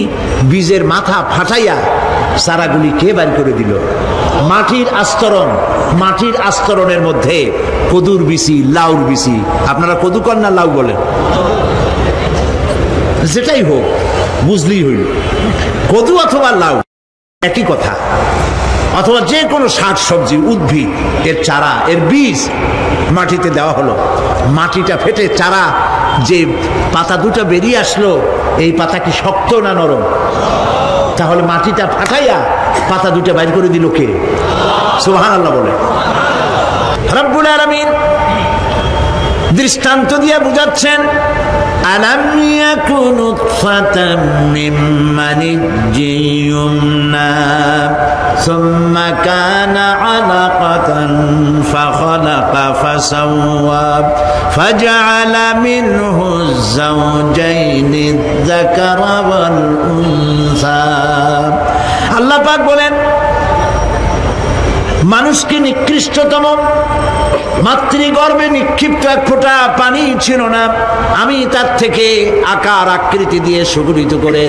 বীজের মাথা ফাটাইয়া চারাগুলি কে বাড়ি করে দিল? মাটির আস্তরণ, মাটির আস্তরণের মধ্যে কদুর বিচি, লাউর বিচি। আপনারা কদু কন না লাউ বলেন? যেটাই হোক, বুঝলেই হইল, কদু অথবা লাউ একই কথা। অথবা যে কোনো শাক সবজি, উদ্ভিদ, এর চারা, এর বীজ মাটিতে দেওয়া হলো, মাটিটা ফেটে চারা, যে পাতা দুটো বেরিয়ে আসলো, এই পাতা কি শক্ত না নরম? তাহলে মাটিটা ফাটাইয়া পাতা দুটো বাইর করে দিল কে? সুবহানাল্লাহ বলে। রব্বুল আলামিন দৃষ্টান্ত দিয়ে বুঝাচ্ছেন, আলাম ইয়াকুনু ফাতাম মিন মানিজ্জিন ইউমনা সুম্মা কানা আলাকাতান ফাখালাকা ফাসাওয়া ফাজআলা মিনহু যাওজাইনি যাকারা ওয়াল উনসা। আল্লাহ পাক বলেন, মানুষকে নিকৃষ্টতম মাতৃগর্ভে নিক্ষিপ্ত এক ফোঁটা পানি ছিল না, আমি তার থেকে আকার আকৃতি দিয়ে সুগঠিত করে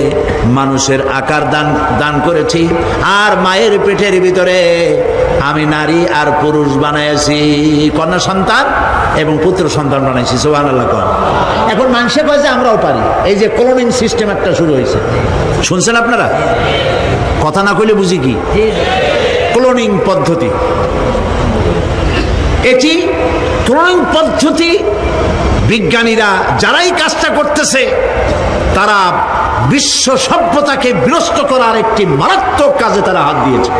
মানুষের আকার দান করেছি, আর মায়ের পেটের ভিতরে আমি নারী আর পুরুষ বানাইছি, কন্যা সন্তান এবং পুত্র সন্তান বানাইছি। সুবহানাল্লাহ। এখন মানুষে কয় যে আমরাও পারি। এই যে ক্লোনিং সিস্টেম একটা শুরু হয়েছে, শুনছেন আপনারা? কথা না কইলে বুঝি কি? ক্লোনিং পদ্ধতি। এটি ক্লোনিং পদ্ধতি, বিজ্ঞানীরা যারাই কাজটা করতেছে, তারা বিশ্ব সভ্যতাকে বিনষ্ট করার একটি মারাত্মক কাজে তারা হাত দিয়েছে।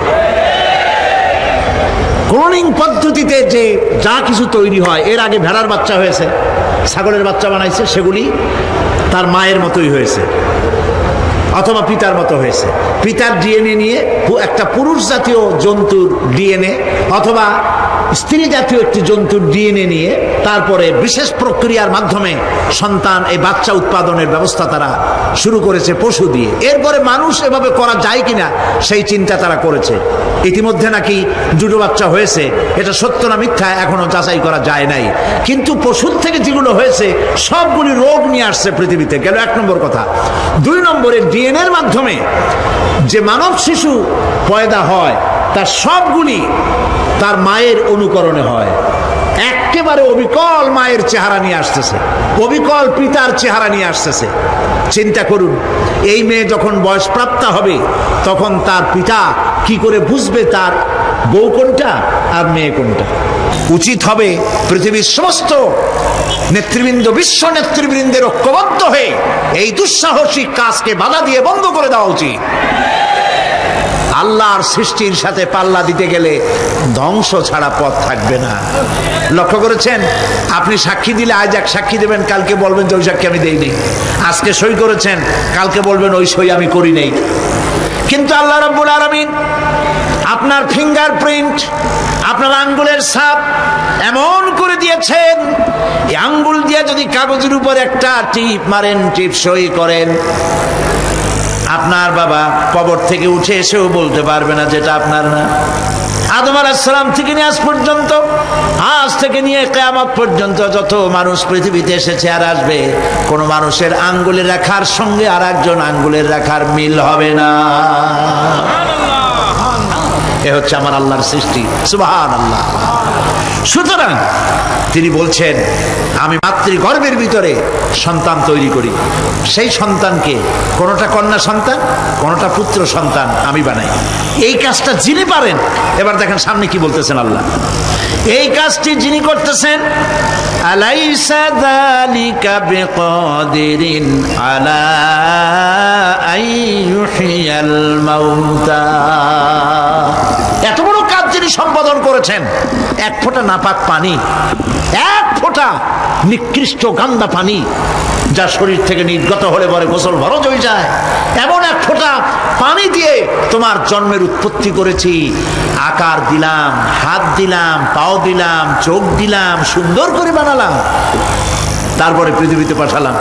ক্লোনিং পদ্ধতিতে যে যা কিছু তৈরি হয়, এর আগে ভেড়ার বাচ্চা হয়েছে, ছাগলের বাচ্চা বানাইছে, সেগুলি তার মায়ের মতোই হয়েছে। অথবা পিতার মতো হয়েছে, পিতার ডিএনএ নিয়ে একটা পুরুষ জাতীয় জন্তুর ডিএনএ অথবা স্ত্রী জাতীয় একটি জন্তুর ডিএনএ নিয়ে তারপরে বিশেষ প্রক্রিয়ার মাধ্যমে সন্তান এই বাচ্চা উৎপাদনের ব্যবস্থা তারা শুরু করেছে পশু দিয়ে। এরপরে মানুষ এভাবে করা যায় কিনা সেই চিন্তা তারা করেছে। ইতিমধ্যে নাকি দুটো বাচ্চা হয়েছে, এটা সত্য না মিথ্যা এখনো যাচাই করা যায় নাই। কিন্তু পশুর থেকে যেগুলো হয়েছে সবগুলি রোগ নিয়ে আসছে পৃথিবীতে, গেল 1 নম্বর কথা। 2 নম্বরে ডিএনএর মাধ্যমে যে মানব শিশু পয়দা হয় তার সবগুলি তার মায়ের অনুকরণে হয়, একেবারে অবিকল মায়ের চেহারা নিয়ে আসতেছে, অবিকল পিতার চেহারা নিয়ে আসতেছে। চিন্তা করুন, এই মেয়ে যখন বয়সপ্রাপ্তা হবে তখন তার পিতা কি করে বুঝবে তার বউ কোনটা আর মেয়ে কোনটা? উচিত হবে পৃথিবীর সমস্ত নেতৃবৃন্দ, বিশ্ব নেতৃবৃন্দের ঐক্যবদ্ধ হয়ে এই দুঃসাহসিক কাজকে বাধা দিয়ে বন্ধ করে দেওয়া উচিত। আল্লাহর সৃষ্টির সাথে পাল্লা দিতে গেলে ধ্বংস ছাড়া পথ থাকবে না। লক্ষ্য করেছেন, আপনি সাক্ষী দিলে আজ এক সাক্ষী দেবেন, কালকে বলবেন যে ওই সাক্ষী আমি দেইনি। আজকে সই করেছেন, কালকে বলবেন ওই সই আমি করি নাই। কিন্তু আল্লাহ রাব্বুল আলামিন আপনার ফিঙ্গারপ্রিন্ট, আপনার আঙ্গুলের ছাপ এমন করে দিয়েছেন, এই আঙ্গুল দিয়ে যদি কাগজের উপর একটা টিপ মারেন, টিপ সই করেন, আপনার বাবা কবর থেকে উঠে এসেও বলতে পারবে না যেটা আপনার না। আদম আলাইহিস সালাম থেকে নিয়ে আজ পর্যন্ত, আজ থেকে নিয়ে কিয়ামত পর্যন্ত যত মানুষ পৃথিবীতে এসেছে আর আসবে, কোন মানুষের আঙ্গুলের রেখার সঙ্গে আর একজন আঙ্গুলের রেখার মিল হবে না। এ হচ্ছে আমার আল্লাহর সৃষ্টি, সুবহানাল্লাহ। সুতরাং তিনি বলছেন, আমি মাতৃগর্ভের ভিতরে সন্তান তৈরি করি, সেই সন্তানকে কোনটা কন্যা সন্তান কোনটা পুত্র সন্তান আমি বানাই। এই কাজটা যিনি পারেন, এবার দেখেন সামনে কি বলতেছেন আল্লাহ, এই কাজটি যিনি করতেছেন, আলাইসা যালিকা বিকাদিরিন আলা আইয়ুহিয়াল মাউতা। এত বড় কাজ যিনি সম্পাদন করেছেন, এক ফোঁটা নাপাক পানি, এক ফোঁটা নিকৃষ্ট গান্দা পানি যা শরীর থেকে নির্গত হলে পরে গোসল ফরজ হয়ে যায়, এমন এক ফোঁটা পানি দিয়ে তোমার জন্মের উৎপত্তি করেছি, আকার দিলাম, হাত দিলাম, পাও দিলাম, চোখ দিলাম, সুন্দর করে বানালাম, তারপরে পৃথিবীতে পাঠালাম।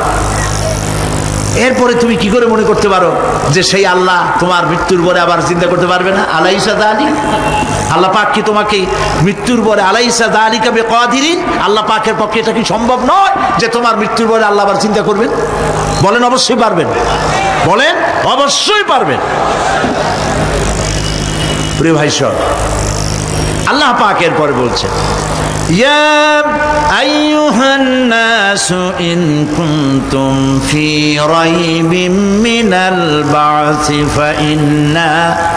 এরপরে তুমি কি করে মনে করতে পারো যে সেই আল্লাহ তোমার মৃত্যুর পরে আবার চিন্তা করতে পারবে না? আলাইসা যালিক, আল্লাহ পাক কি তোমাকে মৃত্যুর পরে, আলাইসা যালিকা বিকাদিরিন, আল্লাহ পাকের পক্ষে এটা কি সম্ভব নয় যে তোমার মৃত্যুর পরে আল্লাহ আবার চিন্তা করবেন? বলেন অবশ্যই পারবেন, বলেন অবশ্যই পারবেন। প্রিয় ভাই সব, আল্লাহ পাক এরপরে বলছেন, ইয়া আইয়ুহান নাসু ইন কুনতুম ফি রাইবিম মিনাল বা'সি ফাইন্না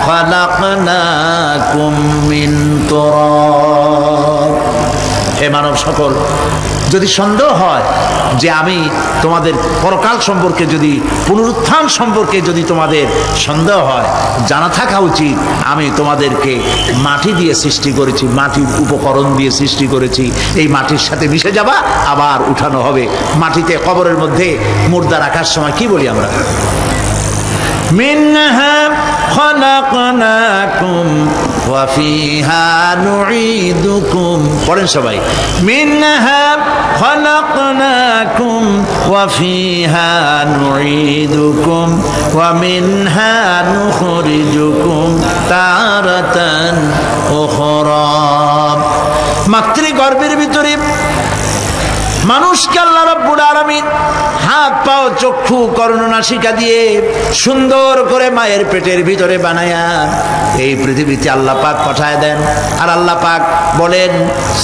খালাকনাকুম মিন তুরাব। হে মানব সকল, যদি সন্দেহ হয় যে আমি তোমাদের পরকাল সম্পর্কে, যদি পুনরুত্থান সম্পর্কে যদি তোমাদের সন্দেহ হয়, জানা থাকা উচিত আমি তোমাদেরকে মাটি দিয়ে সৃষ্টি করেছি, মাটির উপকরণ দিয়ে সৃষ্টি করেছি। এই মাটির সাথে মিশে যাবা, আবার উঠানো হবে। মাটিতে কবরের মধ্যে মুর্দা রাখার সময় কি বলি আমরা? মিনহা খালাকনাকুম ওয়া ফিহা নুঈদুকুম। পড়েন সবাই, মিনহা খালাকনাকুম ওয়া ফিহা নুঈদুকুম ওয়া মিনহা নুখরিজুকুম তারাতান উখরা। মাতৃগর্ভের ভিতরে মানুষকে আল্লাহ রাব্বুল আলামিন হাত পাও চক্ষু কর্ণনাসিকা দিয়ে সুন্দর করে মায়ের পেটের ভিতরে বানায়া এই পৃথিবীতে আল্লাহ পাক পাঠায় দেন। আর আল্লাহ পাক বলেন,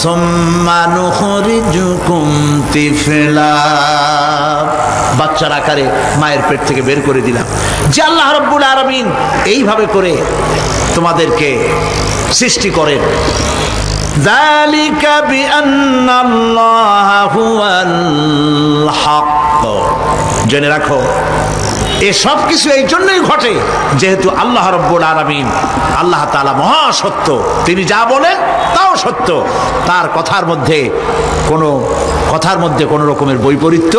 সুম্মা নুখরিজুকুম তিফলা, বাচ্চার আকারে মায়ের পেট থেকে বের করে দিলাম। যে আল্লাহ রাব্বুল আলামিন এইভাবে করে তোমাদেরকে সৃষ্টি করেন। যালিকা বিআন্নাল্লাহা হুয়াল হক। জেনে রাখো, এ সব কিছু এই জন্যই ঘটে যেহেতু আল্লাহ রাব্বুল আলামিন, আল্লাহ তাআলা মহা সত্য। তিনি যা বলেন তাও সত্য, তার কথার মধ্যে কোনো রকমের বৈপরীত্য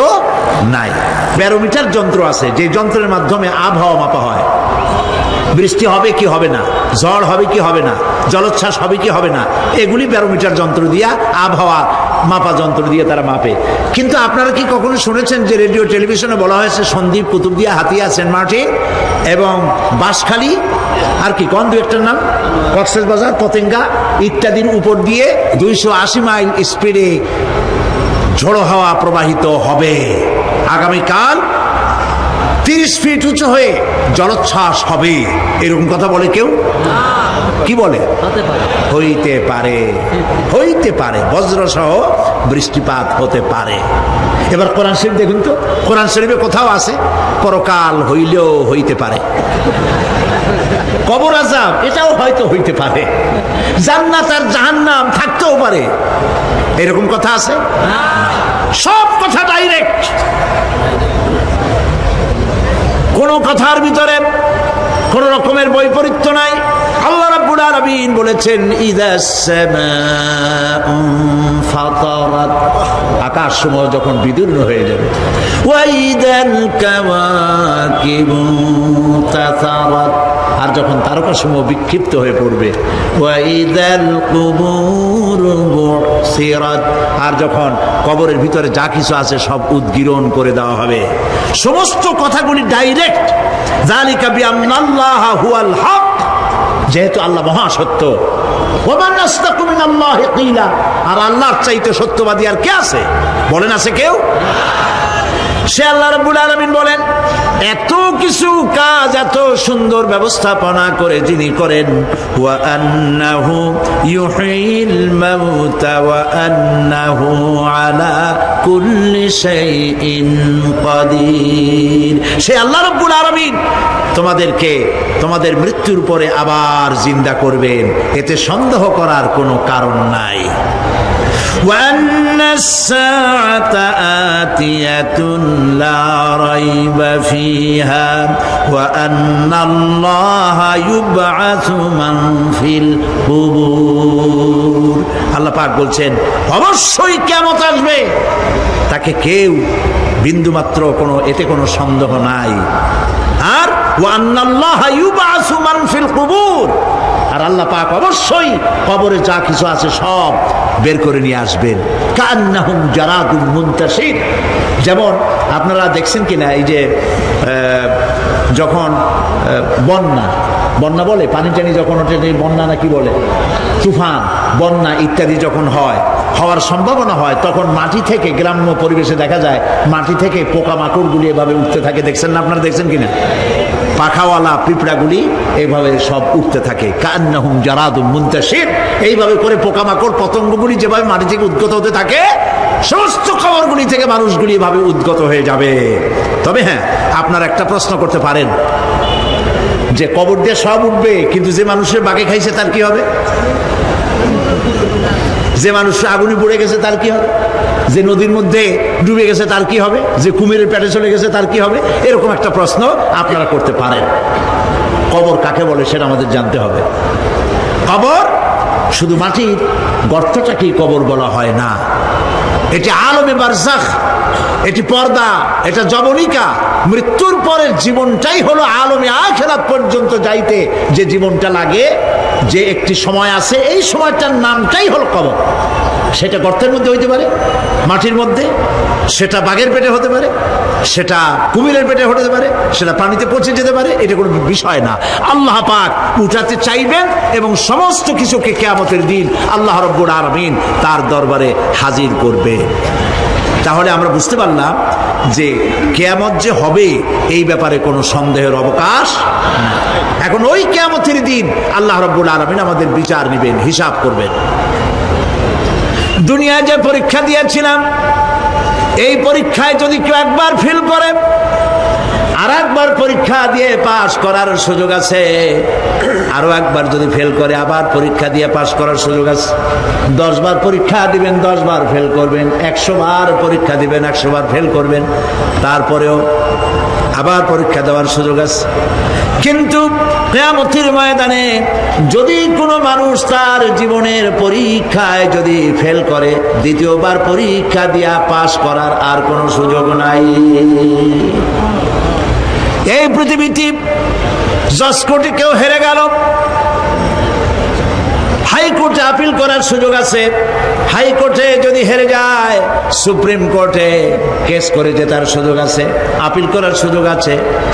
নাই। ব্যারোমিটার যন্ত্র আছে, যে যন্ত্রের মাধ্যমে আবহাওয়া মাপা হয়। বৃষ্টি হবে কি হবে না, ঝড় হবে কি হবে না, জলোচ্ছ্বাস হবে কি হবে না, এগুলি ব্যারোমিটার যন্ত্র দিয়া, আবহাওয়া মাপা যন্ত্র দিয়ে তারা মাপে। কিন্তু আপনারা কি কখনো শুনেছেন যে রেডিও টেলিভিশনে বলা হয়েছে সন্দ্বীপ, কুতুবদিয়া, হাতিয়া, সেন্ট মার্টিন এবং বাঁশখালী, আর কি কোন দু একটার নাম, কক্সবাজার, পতেঙ্গা ইত্যাদির উপর দিয়ে 280 মাইল স্পিডে ঝোড়ো হাওয়া প্রবাহিত হবে। আগামীকাল 30 ফিট উঁচু হয়ে জলোচ্ছ্বাস হবে, এরকম কথা বলে কেউ? কি বলে? হইতে পারে, হইতে পারে, বজ্র সহ বৃষ্টিপাত হতে পারে। এবার কোরআন শরীফ দেখুন তো, কোরআন শরীফে কোথাও আছে পরকাল হইলেও হইতে পারে, কবর আযাব এটাও হয়তো হইতে পারে, জান্নাত আর জাহান্নাম থাকতেও পারে, এরকম কথা আছে? সব কথা ডাইরেক্ট, কোন কথার ভিতরে কোন রকমের বৈপরীত্য নাই। আল্লাহ রাব্বুল আলামিন বলেছেন ইযাস সামাউ ফাতারাত, আকাশ সমূহ যখন বিদীর্ণ হয়ে যাবে, ওয়া ইযাল কাওয়াকিবু তাসারাত, আর যখন তারকা সমূহ বিক্ষিপ্ত হয়ে পড়বে, ওয়া ইযাল কুবুর বুসিরাত, আর যখন কবরের ভিতরে যা কিছু আছে সব উদ্গীরণ করে দেওয়া হবে। সমস্ত কথাগুলি ডাইরেক্ট। যালিকা বিআন্নাল্লাহা হুয়াল হক, যেহেতু আল্লাহ মহাসত্য। ওয়া মান আসদাকু মিনাল্লাহি কিলা, আর আল্লাহর চাইতে সত্যবাদী আর কে আছে? বলেন আছে কেউ? সে আল্লাহ রাব্বুল আলামিন বলেন, এত কিছু কাজ, এত সুন্দর ব্যবস্থাপনা করে যিনি করেন, ওয়া আন্নাহু ইউহিল মাউতা ওয়া আন্নাহু আলা কুল্লি শাইইন কাদির। সে আল্লাহ রাব্বুল আলামিন তোমাদেরকে তোমাদের মৃত্যুর পরে আবার জিন্দা করবেন, এতে সন্দেহ করার কোনো কারণ নাই। وأن الساعة آتية لا ريب فيها وأن الله يبعث من في القبور। আল্লাহ পাক বলছেন অবশ্যই কিয়ামত আসবে, তাকে কেউ বিন্দুমাত্র এতে কোনো সন্দেহ নাই। আর ওয়ান্না আল্লাহা ইউবআসু মান ফিল কুবুর, আর আল্লাহ পাক অবশ্যই কবরে যা কিছু আছে সব বের করে নিয়ে আসবেন। কান্নাহুম জারাদুম মুনতাশির, যেমন আপনারা দেখছেন কিনা এই যে যখন বন্যা বলে, পানি টানি যখন ওঠে, বন্যা নাকি বলে, তুফান, বন্যা ইত্যাদি যখন হওয়ার সম্ভাবনা হয়, তখন মাটি থেকে, গ্রাম্য পরিবেশে দেখা যায় মাটি থেকে পোকামাকড়গুলি এভাবে উঠতে থাকে। দেখছেন না? আপনারা দেখছেন কিনা? পাখাওয়ালা পিঁপড়াগুলি এইভাবে সব উঠতে থাকে। কান্নাহুম জারাদুম মুনতাশির, এইভাবে করে পোকামাকড় পতঙ্গগুলি যেভাবে মাটি থেকে উদ্গত হতে থাকে, সমস্ত খবরগুলি থেকে মানুষগুলি এভাবে উদ্গত হয়ে যাবে। তবে হ্যাঁ, আপনারা একটা প্রশ্ন করতে পারেন যে কবর দিয়ে সব উঠবে, কিন্তু যে মানুষের বাগে খাইছে তার কি হবে? যে মানুষ আগুনে পড়ে গেছে তার কি হবে? যে নদীর মধ্যে ডুবে গেছে তার কি হবে? যে কুমিরের পেটে চলে গেছে তার কি হবে? এরকম একটা প্রশ্ন আপনারা করতে পারেন। কবর কাকে বলে সেটা আমাদের জানতে হবে। কবর শুধু মাটির গর্তটাকেই কবর বলা হয় না, এটি আলমে বারজাখ, এটি পর্দা, এটা জবনিকা। মৃত্যুর পরের জীবনটাই হলো আলমে আখিরাত পর্যন্ত যাইতে যে জীবনটা লাগে, যে একটি সময় আছে, এই সময়টার নামটাই হলো কবর। সেটা গর্তের মধ্যে হইতে পারে, মাটির মধ্যে, সেটা বাঘের পেটে হতে পারে, সেটা কুমিরের পেটে হতে পারে, সেটা পানিতে পচে যেতে পারে, এটা কোনো বিষয় না। আল্লাহ পাক উঠাতে চাইবেন এবং সমস্ত কিছুকে কিয়ামতের দিন আল্লাহ রাব্বুল আলামিন তার দরবারে হাজির করবে। তাহলে আমরা বুঝতে পারলাম যে কিয়ামত যে হবে এই ব্যাপারে কোনো সন্দেহের অবকাশ নেই। এখন ওই কিয়ামতের দিন আল্লাহ রাব্বুল আলামিন আমাদের বিচার নেবেন, হিসাব করবেন। দুনিয়ায় যে পরীক্ষা দিয়েছিলাম, এই পরীক্ষায় যদি কেউ একবার ফেল করে, আর একবার পরীক্ষা দিয়ে পাশ করার সুযোগ আছে। আরো একবার যদি ফেল করে, আবার পরীক্ষা দিয়ে পাশ করার সুযোগ আছে। 10 বার পরীক্ষা দিবেন, 10 বার ফেল করবেন। 100 বার পরীক্ষা দিবেন, 100 বার ফেল করবেন, তারপরেও আবার পরীক্ষা দেওয়ার সুযোগ আছে। কিন্তু কিয়ামতের ময়দানে যদি কোনো মানুষ তার জীবনের পরীক্ষায় যদি ফেল করে, দ্বিতীয়বার পরীক্ষা দিয়া পাশ করার আর কোনো সুযোগ নাই। পৃথিবীতে জজ কোর্টে কেউ হেরে গেল, হাইকোর্টে আপিল করার সুযোগ আছে। হাইকোর্টে যদি হেরে যায়, সুপ্রিম কোর্টে কেস করে জেতার সুযোগ আছে, আপিল করার সুযোগ আছে।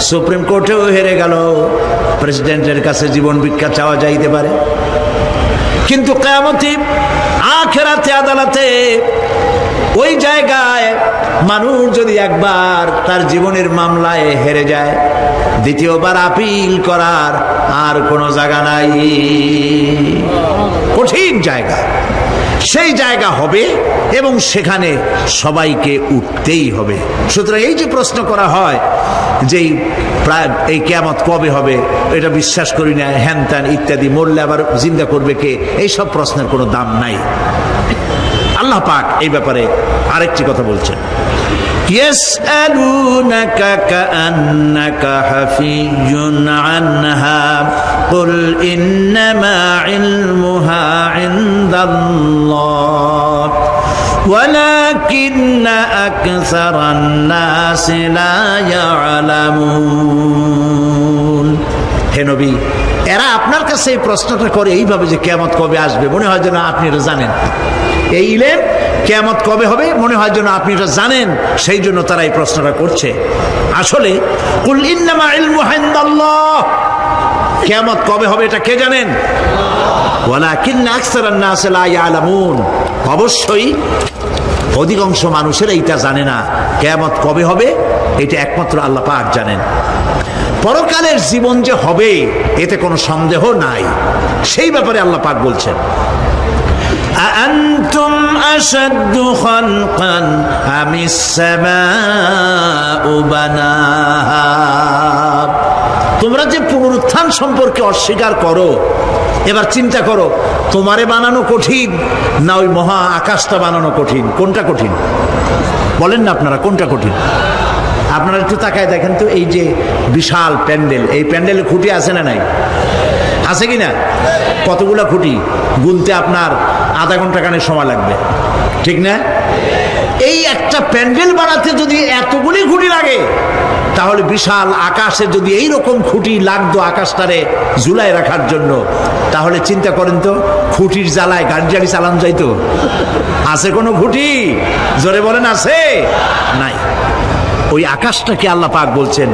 সুপ্রিম কোর্টেও হেরে গেল, প্রেসিডেন্টের কাছে জীবন ভিক্ষা চাওয়া যাইতে পারে। কিন্তু কিয়ামতে আখিরাতে আদালতে ওই জায়গায় মানুষ যদি একবার তার জীবনের মামলায় হেরে যায়, দ্বিতীয়বার আপিল করার আর কোনো জায়গা নাই। কঠিন জায়গা, সেই জায়গা হবে এবং সেখানে সবাইকে উঠতেই হবে। সুতরাং এই যে প্রশ্ন করা হয় যে এই কিয়ামত কবে হবে, এটা বিশ্বাস করি না, হ্যান ত্যান ইত্যাদি, মরলে আবার জিন্দা করবে কে, এইসব প্রশ্নের কোনো দাম নাই। আল্লাহ পাক এই ব্যাপারে আরেকটি কথা বলছেন, ইয়াসআলুনাকা কাআন্নাকা হাফিয়ুন আনহা কুল ইন্নামা ইলমুহা ইনদাল্লাহ ওয়ালাকিন্না আকসারান নাসি লা ইয়ালামুন। হে নবী, এরা আপনার কাছে এই প্রশ্নটা করে এইভাবে যে কিয়ামত কবে আসবে, মনে হয় যেন আপনি এটা জানেন। এই ইলম কিয়ামত কবে হবে মনে হয় যেন আপনি এটা জানেন, সেই জন্য তারা এই প্রশ্নটা করছে। আসলে কুল ইন্নামা ইলমুহা ইনদাল্লাহ, কিয়ামত কবে হবে এটা কে জানেন? ওয়ালাকিন্না আকসারান নাস লা ইয়ালামুন, অবশ্যই অধিকাংশ মানুষেরা এটা জানে না। কিয়ামত কবে হবে এটা একমাত্র আল্লাহ পাক জানেন। পরকালের জীবন যে হবে এতে কোনো সন্দেহ নাই, সেই ব্যাপারে আল্লাহ পাক বলছেন, আআনতুম আশাদ্দু খালকান আমিস সামাউ বানাহা। তোমরা যে পুনরুত্থান সম্পর্কে অস্বীকার করো, এবার চিন্তা করো, তোমারে বানানো কঠিন না ওই মহা আকাশটা বানানো কঠিন? কোনটা কঠিন বলেন না আপনারা, কোনটা কঠিন? আপনারা একটু তাকায় দেখেন তো, এই যে বিশাল প্যান্ডেল, এই প্যান্ডেলে খুঁটি আছে না নাই? আছে কিনা? কতগুলা খুঁটি গুনতে আপনার আধা ঘন্টা খানেক সময় লাগবে, ঠিক না? এই একটা প্যান্ডেল বানাতে যদি এতগুলি খুঁটি লাগে, তাহলে বিশাল আকাশে যদি এইরকম খুঁটি লাগতো আকাশটারে ঝুলায় রাখার জন্য, তাহলে চিন্তা করেন তো, খুঁটির জ্বালায় গাড়ি গাড়ি চালানো যাইতো? আছে কোনো খুঁটি? জোরে বলেন, আছে? নাই। ওই আকাশটাকে আল্লাহ পাক বলছেন,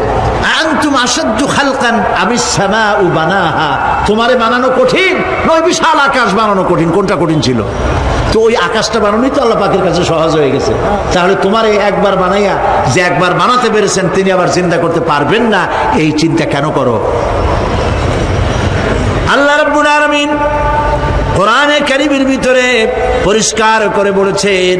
আনতুম আশাদ্দু খালকান আমিস সামাউ বানাহা। তোমারে বানানো কঠিন না ওই বিশাল আকাশ বানানো কঠিন? কোনটা কঠিন ছিল? তো ওই আকাশটা বানানোই তো আল্লাহ পাকের কাছে সহজ হয়ে গেছে। তাহলে তোমারে একবার বানাইয়া যে একবার বানাতে পেরেছেন তিনি আবার চিন্তা করতে পারবেন না, এই চিন্তা কেন করো? আল্লাহ রাব্বুল আলামিন কোরআনে কারীমের ভিতরে পরিষ্কার করে বলেছেন,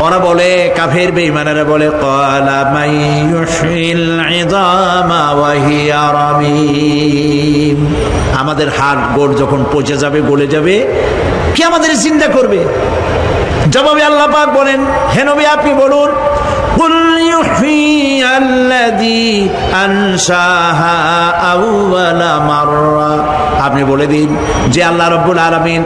ওরা বলে, কাফের বেঈমানেরা বলে, ক্বালা মাইয়ুহয়িল ইযামা ওয়া হিয়া রামীম। আমাদের হাড় গোড় যখন পচে যাবে, গলে যাবে, কে আমাদের জিন্দা করবে? জবাবে আল্লাহ পাক বলেন, হে নবী আপনি বলুন, কুল ইউহয়িয়াল্লাযী আনশাহা আউওয়ালা মাররা। আপনি বলে দিন যে আল্লাহ রাব্বুল আলামিন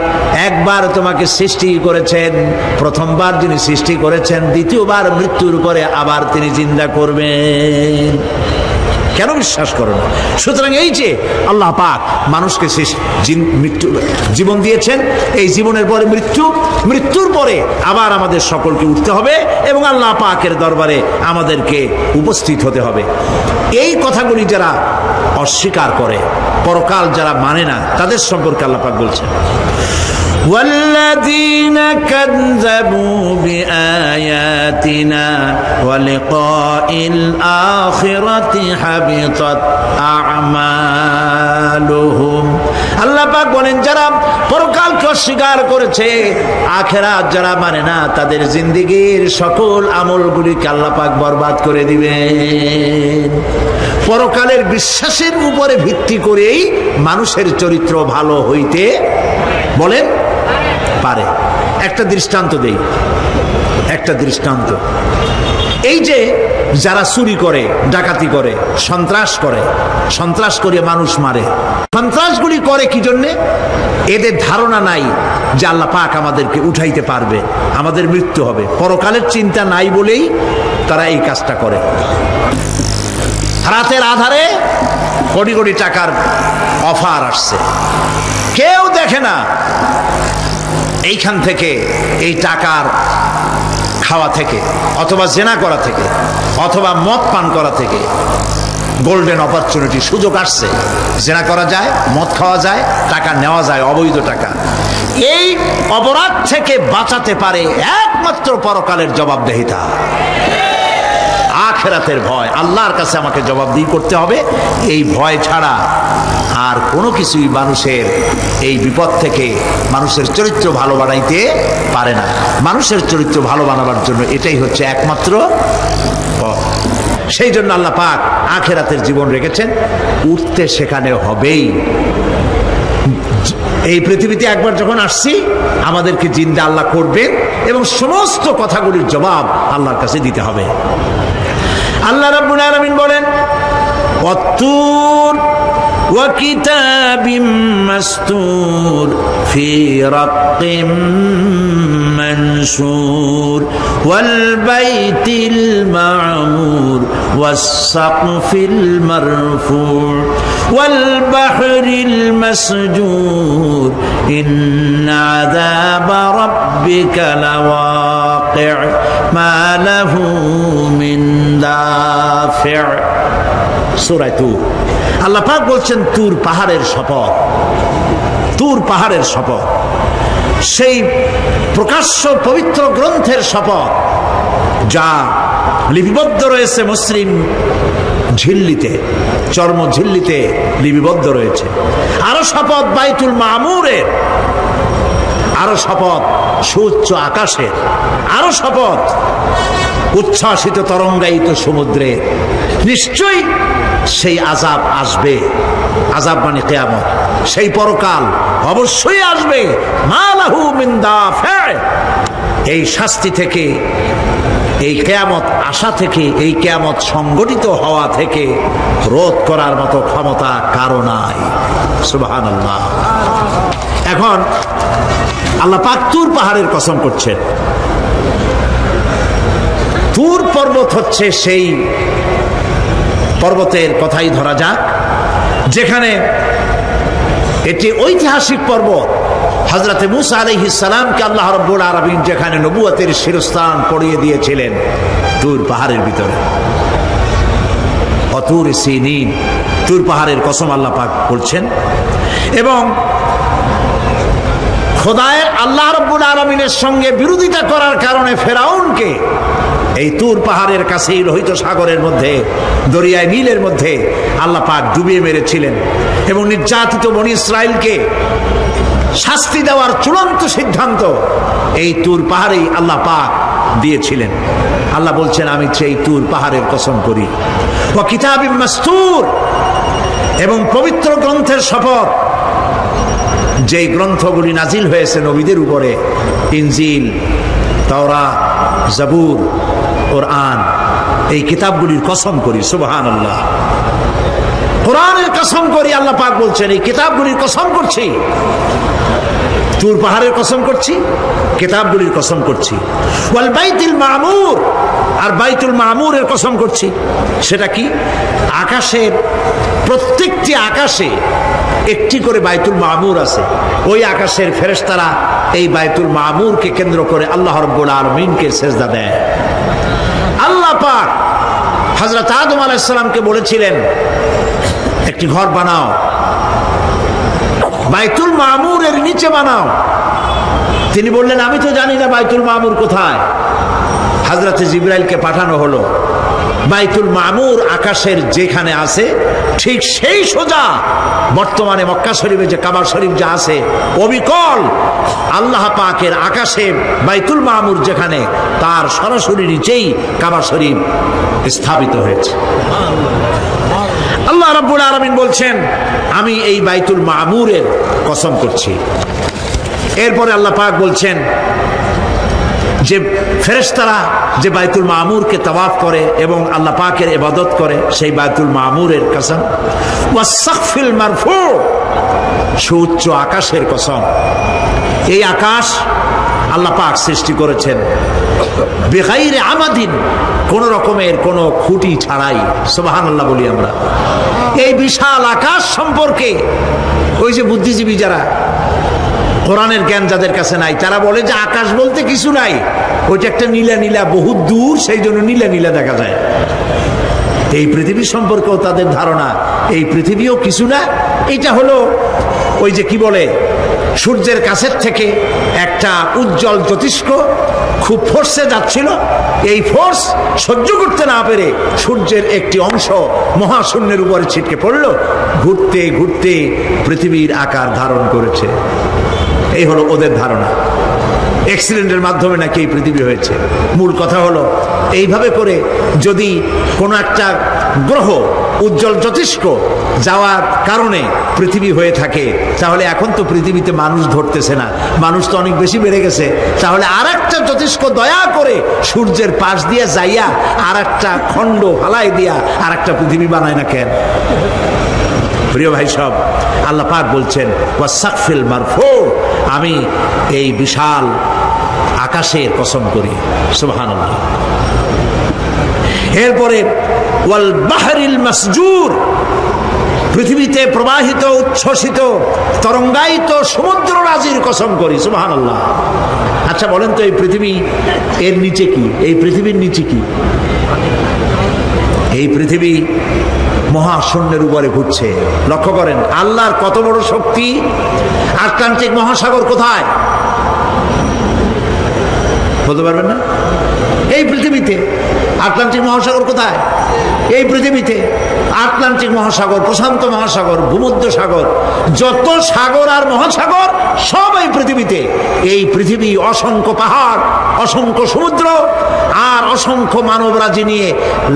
একবার তোমাকে সৃষ্টি করেছেন, প্রথমবার যিনি সৃষ্টি করেছেন, দ্বিতীয়বার মৃত্যুর পরে আবার তিনি জিন্দা করবেন। কেন বিশ্বাস করো না? সুতরাং এই যে আল্লাহ পাক মানুষকে জীবন দিয়েছেন, এই জীবনের পরে মৃত্যু, মৃত্যুর পরে আবার আমাদের সকলকে উঠতে হবে এবং আল্লাহ পাকের দরবারে আমাদেরকে উপস্থিত হতে হবে। এই কথাগুলি যারা অস্বীকার করে, পরকাল যারা মানে না, তাদের সম্পর্কে আল্লাহ পাক বলছেন, والذين كذبوا بآياتنا ولقاء الآخرة حبطت أعمالهم। আল্লাহ পাক বলেন, যারা পরকালকে অস্বীকার করেছে, আখিরাত যারা মানে না, তাদের জিন্দেগীর সকল আমলগুলিকে আল্লাহ পাক বরবাদ করে দিবেন। পরকালের বিশ্বাসের উপরে ভিত্তি করেই মানুষের চরিত্র ভালো হইতে বলেন পারে। একটা দৃষ্টান্ত দেই, একটা দৃষ্টান্ত। এই যে যারা চুরি করে, ডাকাতি করে, সন্ত্রাস করে মানুষ মারে, সন্ত্রাসগুলি করে কি জন্যে? এদের ধারণা নাই যে আল্লাহ পাক আমাদেরকে উঠাইতে পারবে, আমাদের মৃত্যু হবে, পরকালের চিন্তা নাই বলেই তারা এই কাজটা করে। রাতের আধারে কোটি কোটি টাকার অফার আসছে, কেউ দেখে না। এইখান থেকে, এই টাকার খাওয়া থেকে, অথবা জেনা করা থেকে, অথবা মদ পান করা থেকে গোল্ডেন অপরচুনিটি, সুযোগ আসছে। জেনা করা যায়, মদ খাওয়া যায়, টাকা নেওয়া যায়, অবৈধ টাকা। এই অপরাধ থেকে বাঁচাতে পারে একমাত্র পরকালের জবাবদেহিতা, আখিরাতের ভয়। আল্লাহর কাছে আমাকে জবাবদিহি করতে হবে, এই ভয় ছাড়া আর কোনো কিছুই মানুষের এই বিপদ থেকে মানুষের চরিত্র ভালো বানাইতে পারে না। মানুষের চরিত্র ভালো বানাবার জন্য এটাই হচ্ছে একমাত্র পথ। সেই জন্য আল্লাহ পাক আখিরাতের জীবন রেখেছেন, উঠতে সেখানে হবেই। এই পৃথিবীতে একবার যখন আসছি, আমাদেরকে জিন্দা আল্লাহ করবেন এবং সমস্ত কথাগুলির জবাব আল্লাহর কাছে দিতে হবে। আল্লাহ রাব্বুল আলামিন বলেন, ওয়াত্তুর ওয়া কিতাবিম মাসতুর ফি রাক্কিম মানশুর ওয়াল বাইতিল মা'মুর ওয়াস সাকফিল মারফু' ওয়াল বাহরিল মাসজুর ইন্না আযাবা রাব্বিকা লাওয়াকি' মা লাহু মিন দাফি'। সূরা তুর। আল্লাহ পাক বলছেন, তুর পাহাড়ের শপথ, তুর পাহাড়ের শপথ, সেই প্রকাশ্য পবিত্র গ্রন্থের শপথ যা লিপিবদ্ধ রয়েছে মসৃণ ঝিল্লিতে, চর্ম ঝিল্লিতে লিপিবদ্ধ রয়েছে। আরো শপথ বাইতুল মামুরের, আরো শপথ সুউচ্চ আকাশের, আরো শপথ উচ্ছ্বাসিত তরঙ্গায়িত সমুদ্রে। নিশ্চয়ই সেই আযাব আসবে, আযাব মানে কিয়ামত, সেই পরকাল অবশ্যই আসবে। মা লাহু মিন দাফি'। এই শাস্তি থেকে, এই কিয়ামত আসা থেকে, এই কিয়ামত সংগঠিত হওয়া থেকে রোধ করার মতো ক্ষমতা কারো নাই। সুবহানাল্লাহ। এখন আল্লাহ পাক তুর পাহাড়ের কসম করছেন। তুর পর্বত হচ্ছে সেই পর্বতের কথাই ধরা যাক, যেখানে এটি ঐতিহাসিক পর্বত। হযরতে মূসা আলাইহিস সালামকে আল্লাহ রাব্বুল আলামিন যেখানে নবুয়তের শিরস্থান পড়িয়ে দিয়েছিলেন, তুর পাহাড়ের ভিতরে। অতুর সিনিন, তুর পাহাড়ের কসম আল্লাহ পাক বলছেন। এবং খোদায়ের আল্লাহ রাব্বুল আলামিনের সঙ্গে বিরোধিতা করার কারণে ফেরাউনকে এই তুর পাহাড়ের কাছেই লোহিত সাগরের মধ্যে, দরিয়ায় নীলের মধ্যে আল্লাহ পাক ডুবিয়ে মেরেছিলেন এবং নির্যাতিত বনি ইসরাইলকে শাস্তি দেওয়ার চূড়ান্ত সিদ্ধান্ত এই তুর পাহাড়েই আল্লাহ পাক দিয়েছিলেন। আল্লাহ বলছেন, আমি সেই তুর পাহাড়ের কসম করি। ওয়া কিতাবিম মাসতুর, এবং পবিত্র গ্রন্থের শপথ, যেই গ্রন্থগুলি নাজিল হয়েছে নবীদের উপরে, ইনজিল, তাওরাত, জাবুর, কোরআন, এই কিতাবগুলির কসম করি। সুবহানাল্লাহ। কোরআনের কসম করি, আল্লাহ পাক বলছেন, এই কিতাবগুলির কসম করছি। তুর পাহাড়ের কসম করছি, কিতাবগুলির কসম করছি। ওয়াল বাইতুল মামুর, আর বাইতুল মামুরের কসম করছি। সেটা কি? আকাশের প্রত্যেকটি আকাশে একটি করে বাইতুল মামুর আছে। ওই আকাশের ফেরেশতারা এই বাইতুল মামুরকে কেন্দ্র করে আল্লাহ রাব্বুল আলামিনকে সিজদা দেয়। আল্লাহ পাক হযরত আদম আলাইহিস সালামকে বলেছিলেন, একটি ঘর বানাও, বাইতুল মামুরের নিচে বানাও। তিনি বললেন, আমি তো জানি না বাইতুল মামুর কোথায়। হযরত জিবরাইলকে পাঠানো হলো। বাইতুল মামুর আকাশের যেখানে আছে, ঠিক সেই সোজা বর্তমানে মক্কা শরীফে যে কাবা শরীফ যা আছে, অবিকল আল্লাহ পাকের আকাশে বাইতুল মামুর যেখানে, তার সরাসরি নিচেই কাবা শরীফ স্থাপিত হয়েছে। আল্লাহ রাব্বুল আলামিন বলছেন, আমি এই বাইতুল মামুরের কসম করছি। এরপরে আল্লাহ পাক বলছেন যে ফেরেশতারা যে বাইতুল মামুরকে তাওয়াফ করে এবং আল্লাহ পাকের ইবাদত করে, সেই বাইতুল মামুরের কসম। ওয়াস সাকফিল মারফু', সুউচ্চ আকাশের কসম। এই আকাশ আল্লাহ পাক সৃষ্টি করেছেন বেগাইরে আমাদিন, কোন রকমের কোন খুঁটি ছাড়াই। সুবহানাল্লাহ বলি আমরা। এই বিশাল আকাশ সম্পর্কে ওই যে বুদ্ধিজীবী যারা, কোরআনের জ্ঞান যাদের কাছে নাই, তারা বলে যে আকাশ বলতে কিছু নাই, ওইটা একটা নীলা নীলা বহুত দূর, সেই জন্য নীলা নীলা দেখা যায়। এই পৃথিবী সম্পর্কেও তাদের ধারণা এই পৃথিবীও কিছু না, এটা হলো ওই যে কি বলে, সূর্যের কাছের থেকে একটা উজ্জ্বল জ্যোতিষ্ক খুব ফোর্সে যাচ্ছিল, এই ফোর্স সহ্য করতে না পেরে সূর্যের একটি অংশ মহাশূন্যের উপরে ছিটকে পড়ল, ঘুরতে ঘুরতে পৃথিবীর আকার ধারণ করেছে। এই হলো ওদের ধারণা। অ্যাক্সিডেন্টের মাধ্যমে নাকি এই পৃথিবী হয়েছে। মূল কথা হলো এইভাবে করে যদি কোনো একটা গ্রহ উজ্জ্বল জ্যোতিষ্ক যাওয়ার কারণে পৃথিবী হয়ে থাকে, তাহলে এখন তো পৃথিবীতে মানুষ ধরতেছে না, মানুষ তো অনেক বেশি বেড়ে গেছে, তাহলে আর একটা জ্যোতিষ্ক দয়া করে সূর্যের পাশ দিয়ে যাইয়া আর একটা খণ্ড হালাই দিয়া আর একটা পৃথিবী বানায় না কেন? প্রিয় ভাই সব, আল্লাহ পাক বলছেন ওয়াসাকফিল মারফু, আমি এই বিশাল আকাশের কসম করি। সুবহানাল্লাহ। এরপরে ওয়াল বাহরিল মাসজুর, পৃথিবীতে প্রবাহিত উচ্ছ্বসিত তরঙ্গায়িত সমুদ্র রাজির কসম করি। সুবহানাল্লাহ। আচ্ছা বলেন তো, এই পৃথিবী এর নিচে কি? এই পৃথিবীর নিচে কি? এই পৃথিবী মহাশূন্যের উপরে ঘুরছে। লক্ষ্য করেন আল্লাহর কত বড় শক্তি। আটলান্টিক মহাসাগর কোথায় বলতে পারবেন না? এই পৃথিবীতে। আটলান্টিক মহাসাগর কোথায়? এই পৃথিবীতে। আটলান্টিক মহাসাগর, প্রশান্ত মহাসাগর, ভূমধ্য সাগর, যত সাগর আর মহাসাগর সব এই পৃথিবীতে। এই পৃথিবী অসংখ্য পাহাড়, অসংখ্য সমুদ্র আর অসংখ্য মানবরাজি নিয়ে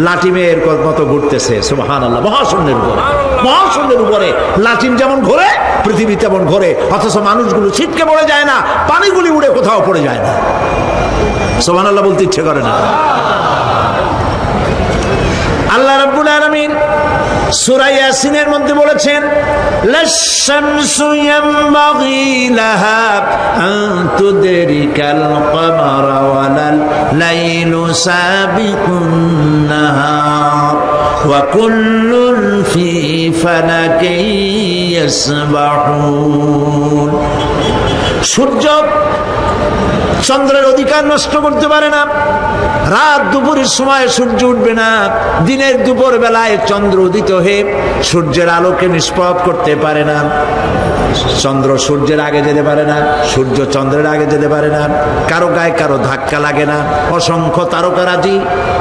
লাটিমের মতো ঘুরতেছে। সুবহানাল্লাহ। মহাশূন্যের উপরে, মহাশূন্যের উপরে লাটিম যেমন ঘোরে, পৃথিবী তেমন ঘোরে, অথচ মানুষগুলো ছিটকে পড়ে যায় না, পানিগুলি উড়ে কোথাও পড়ে যায় না। সুবহানাল্লাহ বলতে ইচ্ছে করে না। আল্লাহ রাব্বুল আলামিন সূরা ইয়াসিনের মধ্যে বলেছেন লাশ-শামসু ইয়ানবাগি লাহা আন তুদরিকাল কমারা ওয়ালাল লাইলু সাবিকুন নাহার ওয়া কুল্লুন ফি ফালাকিন ইয়াসবাহুন। সূর্য চন্দ্রের অধিকার নষ্ট করতে পারে না। রাত দুপুরের সময় সূর্য উঠবে না, দিনের দুপুর বেলায় চন্দ্র উদিত হয়ে সূর্যের আলোকে নিষ্প্রভ করতে পারে না। চন্দ্র সূর্যের আগে যেতে পারে না, সূর্য চন্দ্রের আগে যেতে পারে না, কারো গায়ে কারো ধাক্কা লাগে না। অসংখ্য তারকারাজি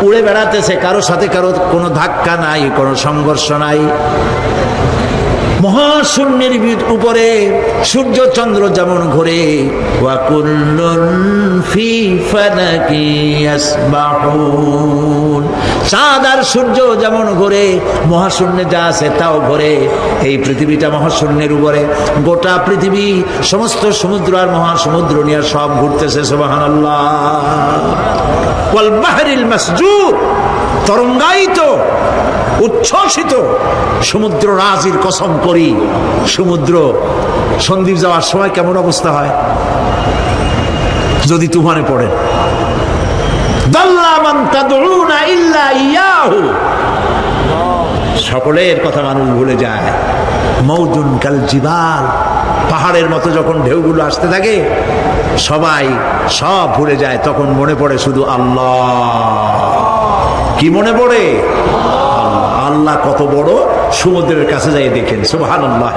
উড়ে বেড়াতেছে, কারো সাথে কারো কোনো ধাক্কা নাই, কোনো সংঘর্ষ নাই। মহাশূন্যের উপরে সূর্য চন্দ্র যেমন ঘোরে, ওয়া কুল্লুন ফি ফালাকি ইয়াসবাহুন, চাঁদ আর সূর্য যেমন ঘোরে, মহাশূন্যে যা আছে তাও ঘোরে। এই পৃথিবীটা মহাশূন্যের উপরে, গোটা পৃথিবী সমস্ত সমুদ্র আর মহাসমুদ্র নিয়ে সব ঘুরতেছে। সুবহানাল্লাহ। ওয়াল বাহরিল মাসজুর, তরঙ্গায়িত উচ্ছ্বসিত সমুদ্র রাজির কসম করি। সমুদ্র সন্দ্বীপ যাওয়ার সময় কেমন অবস্থা হয় যদি তুফানে পড়ে? দাল্লা মান তাদউনা ইল্লা ইয়াহু, সকলের কথা মানুষ ভুলে যায়। মৌজুন কাল জিবাল, পাহাড়ের মতো যখন ঢেউগুলো আসতে থাকে সবাই সব ভুলে যায়, তখন মনে পড়ে শুধু আল্লাহ। কি মনে পড়ে? আল্লাহ কত বড়, সমুদ্রের কাছে যাই দেখেন। সুবহানাল্লাহ।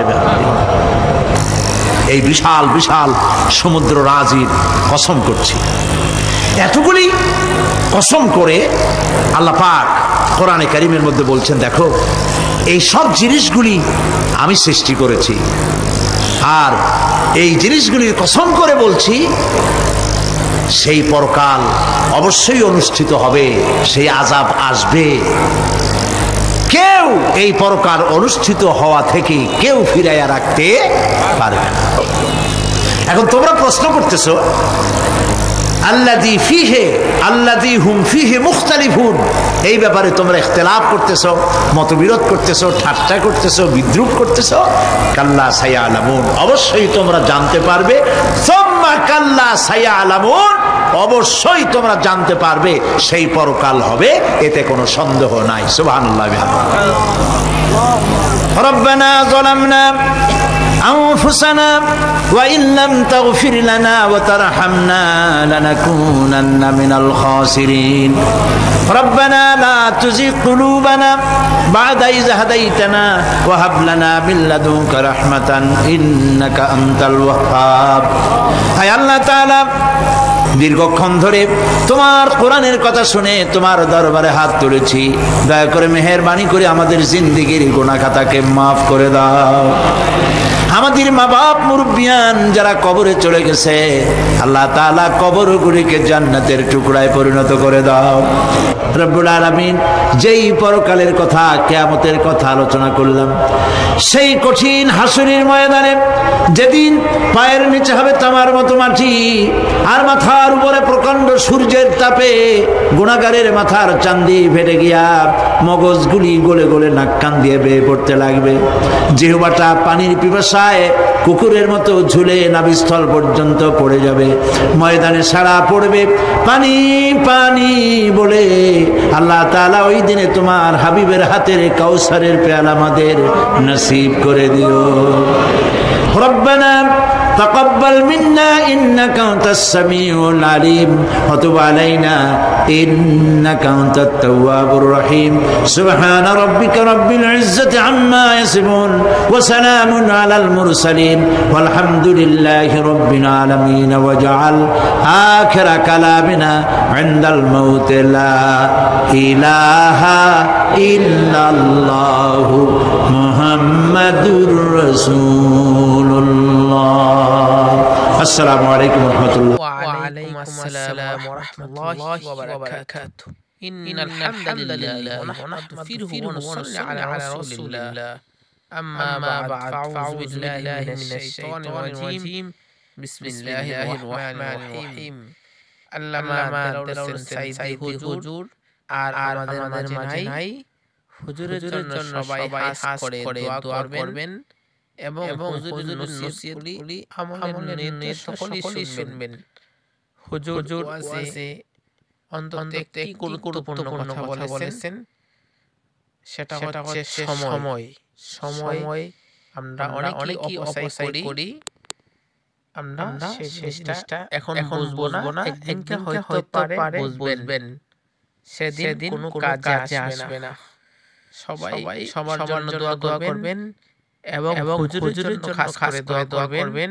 এই বিশাল বিশাল সমুদ্র রাজির কসম করছি। এতগুলি কসম করে আল্লাহ পাক কোরআনে কারীমের মধ্যে বলছেন, দেখো এই সব জিনিসগুলি আমি সৃষ্টি করেছি, আর এই জিনিসগুলির কসম করে বলছি সেই পরকাল অবশ্যই অনুষ্ঠিত হবে, সেই আযাব আসবে। কেউ এই পরকাল অনুষ্ঠিত হওয়া থেকে কেউ ফিরাইয়া রাখতে পারবে না। এখন তোমরা প্রশ্ন করতেছো আল্লাযী ফীহি আল্লাযী হুম ফীহি মুখতালিফুন, এই ব্যাপারে তোমরা ইখতিলাফ করতেছো, মতবিরোধ করতেছো, ঠাট্টা করতেছো, বিদ্রূপ করতেছো। কাল্লা সায়ালামুন, অবশ্যই তোমরা জানতে পারবে। সুম্মা সুম্মা কাল্লা সায়ালামুন, অবশ্যই তোমরা জানতে পারবে সেই পরকাল হবে, এতে কোনো সন্দেহ নাই। সুবহানাল্লাহ। রব্বানা যালামনা أنفسنا وإن لم تغفر لنا وترحمنا لنكونن من الخاسرين ربنا لا تزغ قلوبنا بعد إذ هديتنا وهب لنا من لدنك رحمة إنك أنت الوهاب। হায় আল্লাহ তাআলা, দীর্ঘক্ষণ ধরে তোমার কোরআনের কথা শুনে তোমার দরবারে হাত তুলেছি, দয়া করে মেহেরবানি করে আমাদের জিন্দেগির গুনাহ খাতাকে মাফ করে দাও। আমাদের মা বাপ মুরব্বিয়ান যারা কবরে চলে গেছে, আল্লাহ তাআলা কবরগুলিকে জান্নাতের টুকরায় পরিণত করে দাও। রব্বুল আলামিন, যেই পরকালের কথা, কিয়ামতের কথা আলোচনা করলাম, সেই কঠিন হাসরের ময়দানে যেদিন পায়ের নিচে হবে তামার মতো মাটি, আর মাথার উপরে প্রকাণ্ড সূর্যের তাপে গুনাহগারের মাথার চান্দি ফেটে গিয়া মগজগুলি গলে গলে নাক কান দিয়ে বেয়ে পড়তে লাগবে। জিহ্বাটা পানির পিপাসায় কুকুরের মতো ঝুলে নাভিস্থল পর্যন্ত পড়ে যাবে। ময়দানে সারা পড়বে পানি পানি বলে। আল্লাহ তাআলা ওই দিনে তোমার হাবিবের হাতের কাউসারের পেয়ালা আমাদের নসিব করে দিও। রব্বানা তাকাব্বাল মিন্না ইন্নাকা আনতাস সামিউল আলিম ওয়া তুব আলাইনা ইন্নাকা আনতাত তাওয়াবুর রহিম। সুবহানা রাব্বিকা রাব্বিল ইজ্জাতি আম্মা ইয়াসিফুন ওয়া সালামুন আলাল মুরসালিন ওয়ালহামদুলিল্লাহি রাব্বিল আলামিন। ওয়া জাআল আখিরা কালামিনা ইনদাল মাউত লা ইলাহা ইল্লাল্লাহু মুহাম্মাদুর রাসূলুল্লাহ। আসসালামু আলাইকুম ওয়া রাহমাতুল্লাহ। ওয়া আলাইকুম আসসালাম ওয়া রাহমাতুল্লাহি ওয়া বারাকাতুহু। ইন্নাল হামদালিল্লাহি ওয়া নাহমাদুহু ওয়া নুসাল্লি আলা রাসূলিল্লাহ। আম্মা বা'দ, ফাআউযু বিল্লাহি মিনাশ শাইতানির রাজীম। বিসমিল্লাহির রাহমানির রাহিম। আল্লামা দেলাওয়ার সাইদি হুজুর আর আমাদের মাঝে নাই। হুজুরের জন্য সবাই হাস করে দোয়া করবেন এবং হুজুরের নসিহতগুলি আমলের নিয়ত সকলেই শুনবেন। হুজুর ওয়াজে অন্তত একটি গুরুত্বপূর্ণ কথা বলেছেন, সেটা হচ্ছে সময়। আমরা অনেকেই অপচয় করি। আমরা সেই জিনিসটা এখন বুঝবো না, একদিন হয়তো পারে বুঝবেন। সেদিন কোনো কাজে আসবে না। সবাই সবার জন্য দোয়া করবেন এবং হুজুরের জন্য খাস করে দোয়া করবেন।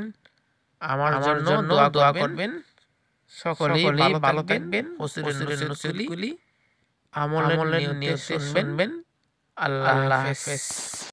আমার জন্য দোয়া করবেন। সকলেই ভালো থাকবেন। হুজুরের নসিহতগুলি আমলের নিয়তে শুনবেন। আল্লাহ হাফেজ।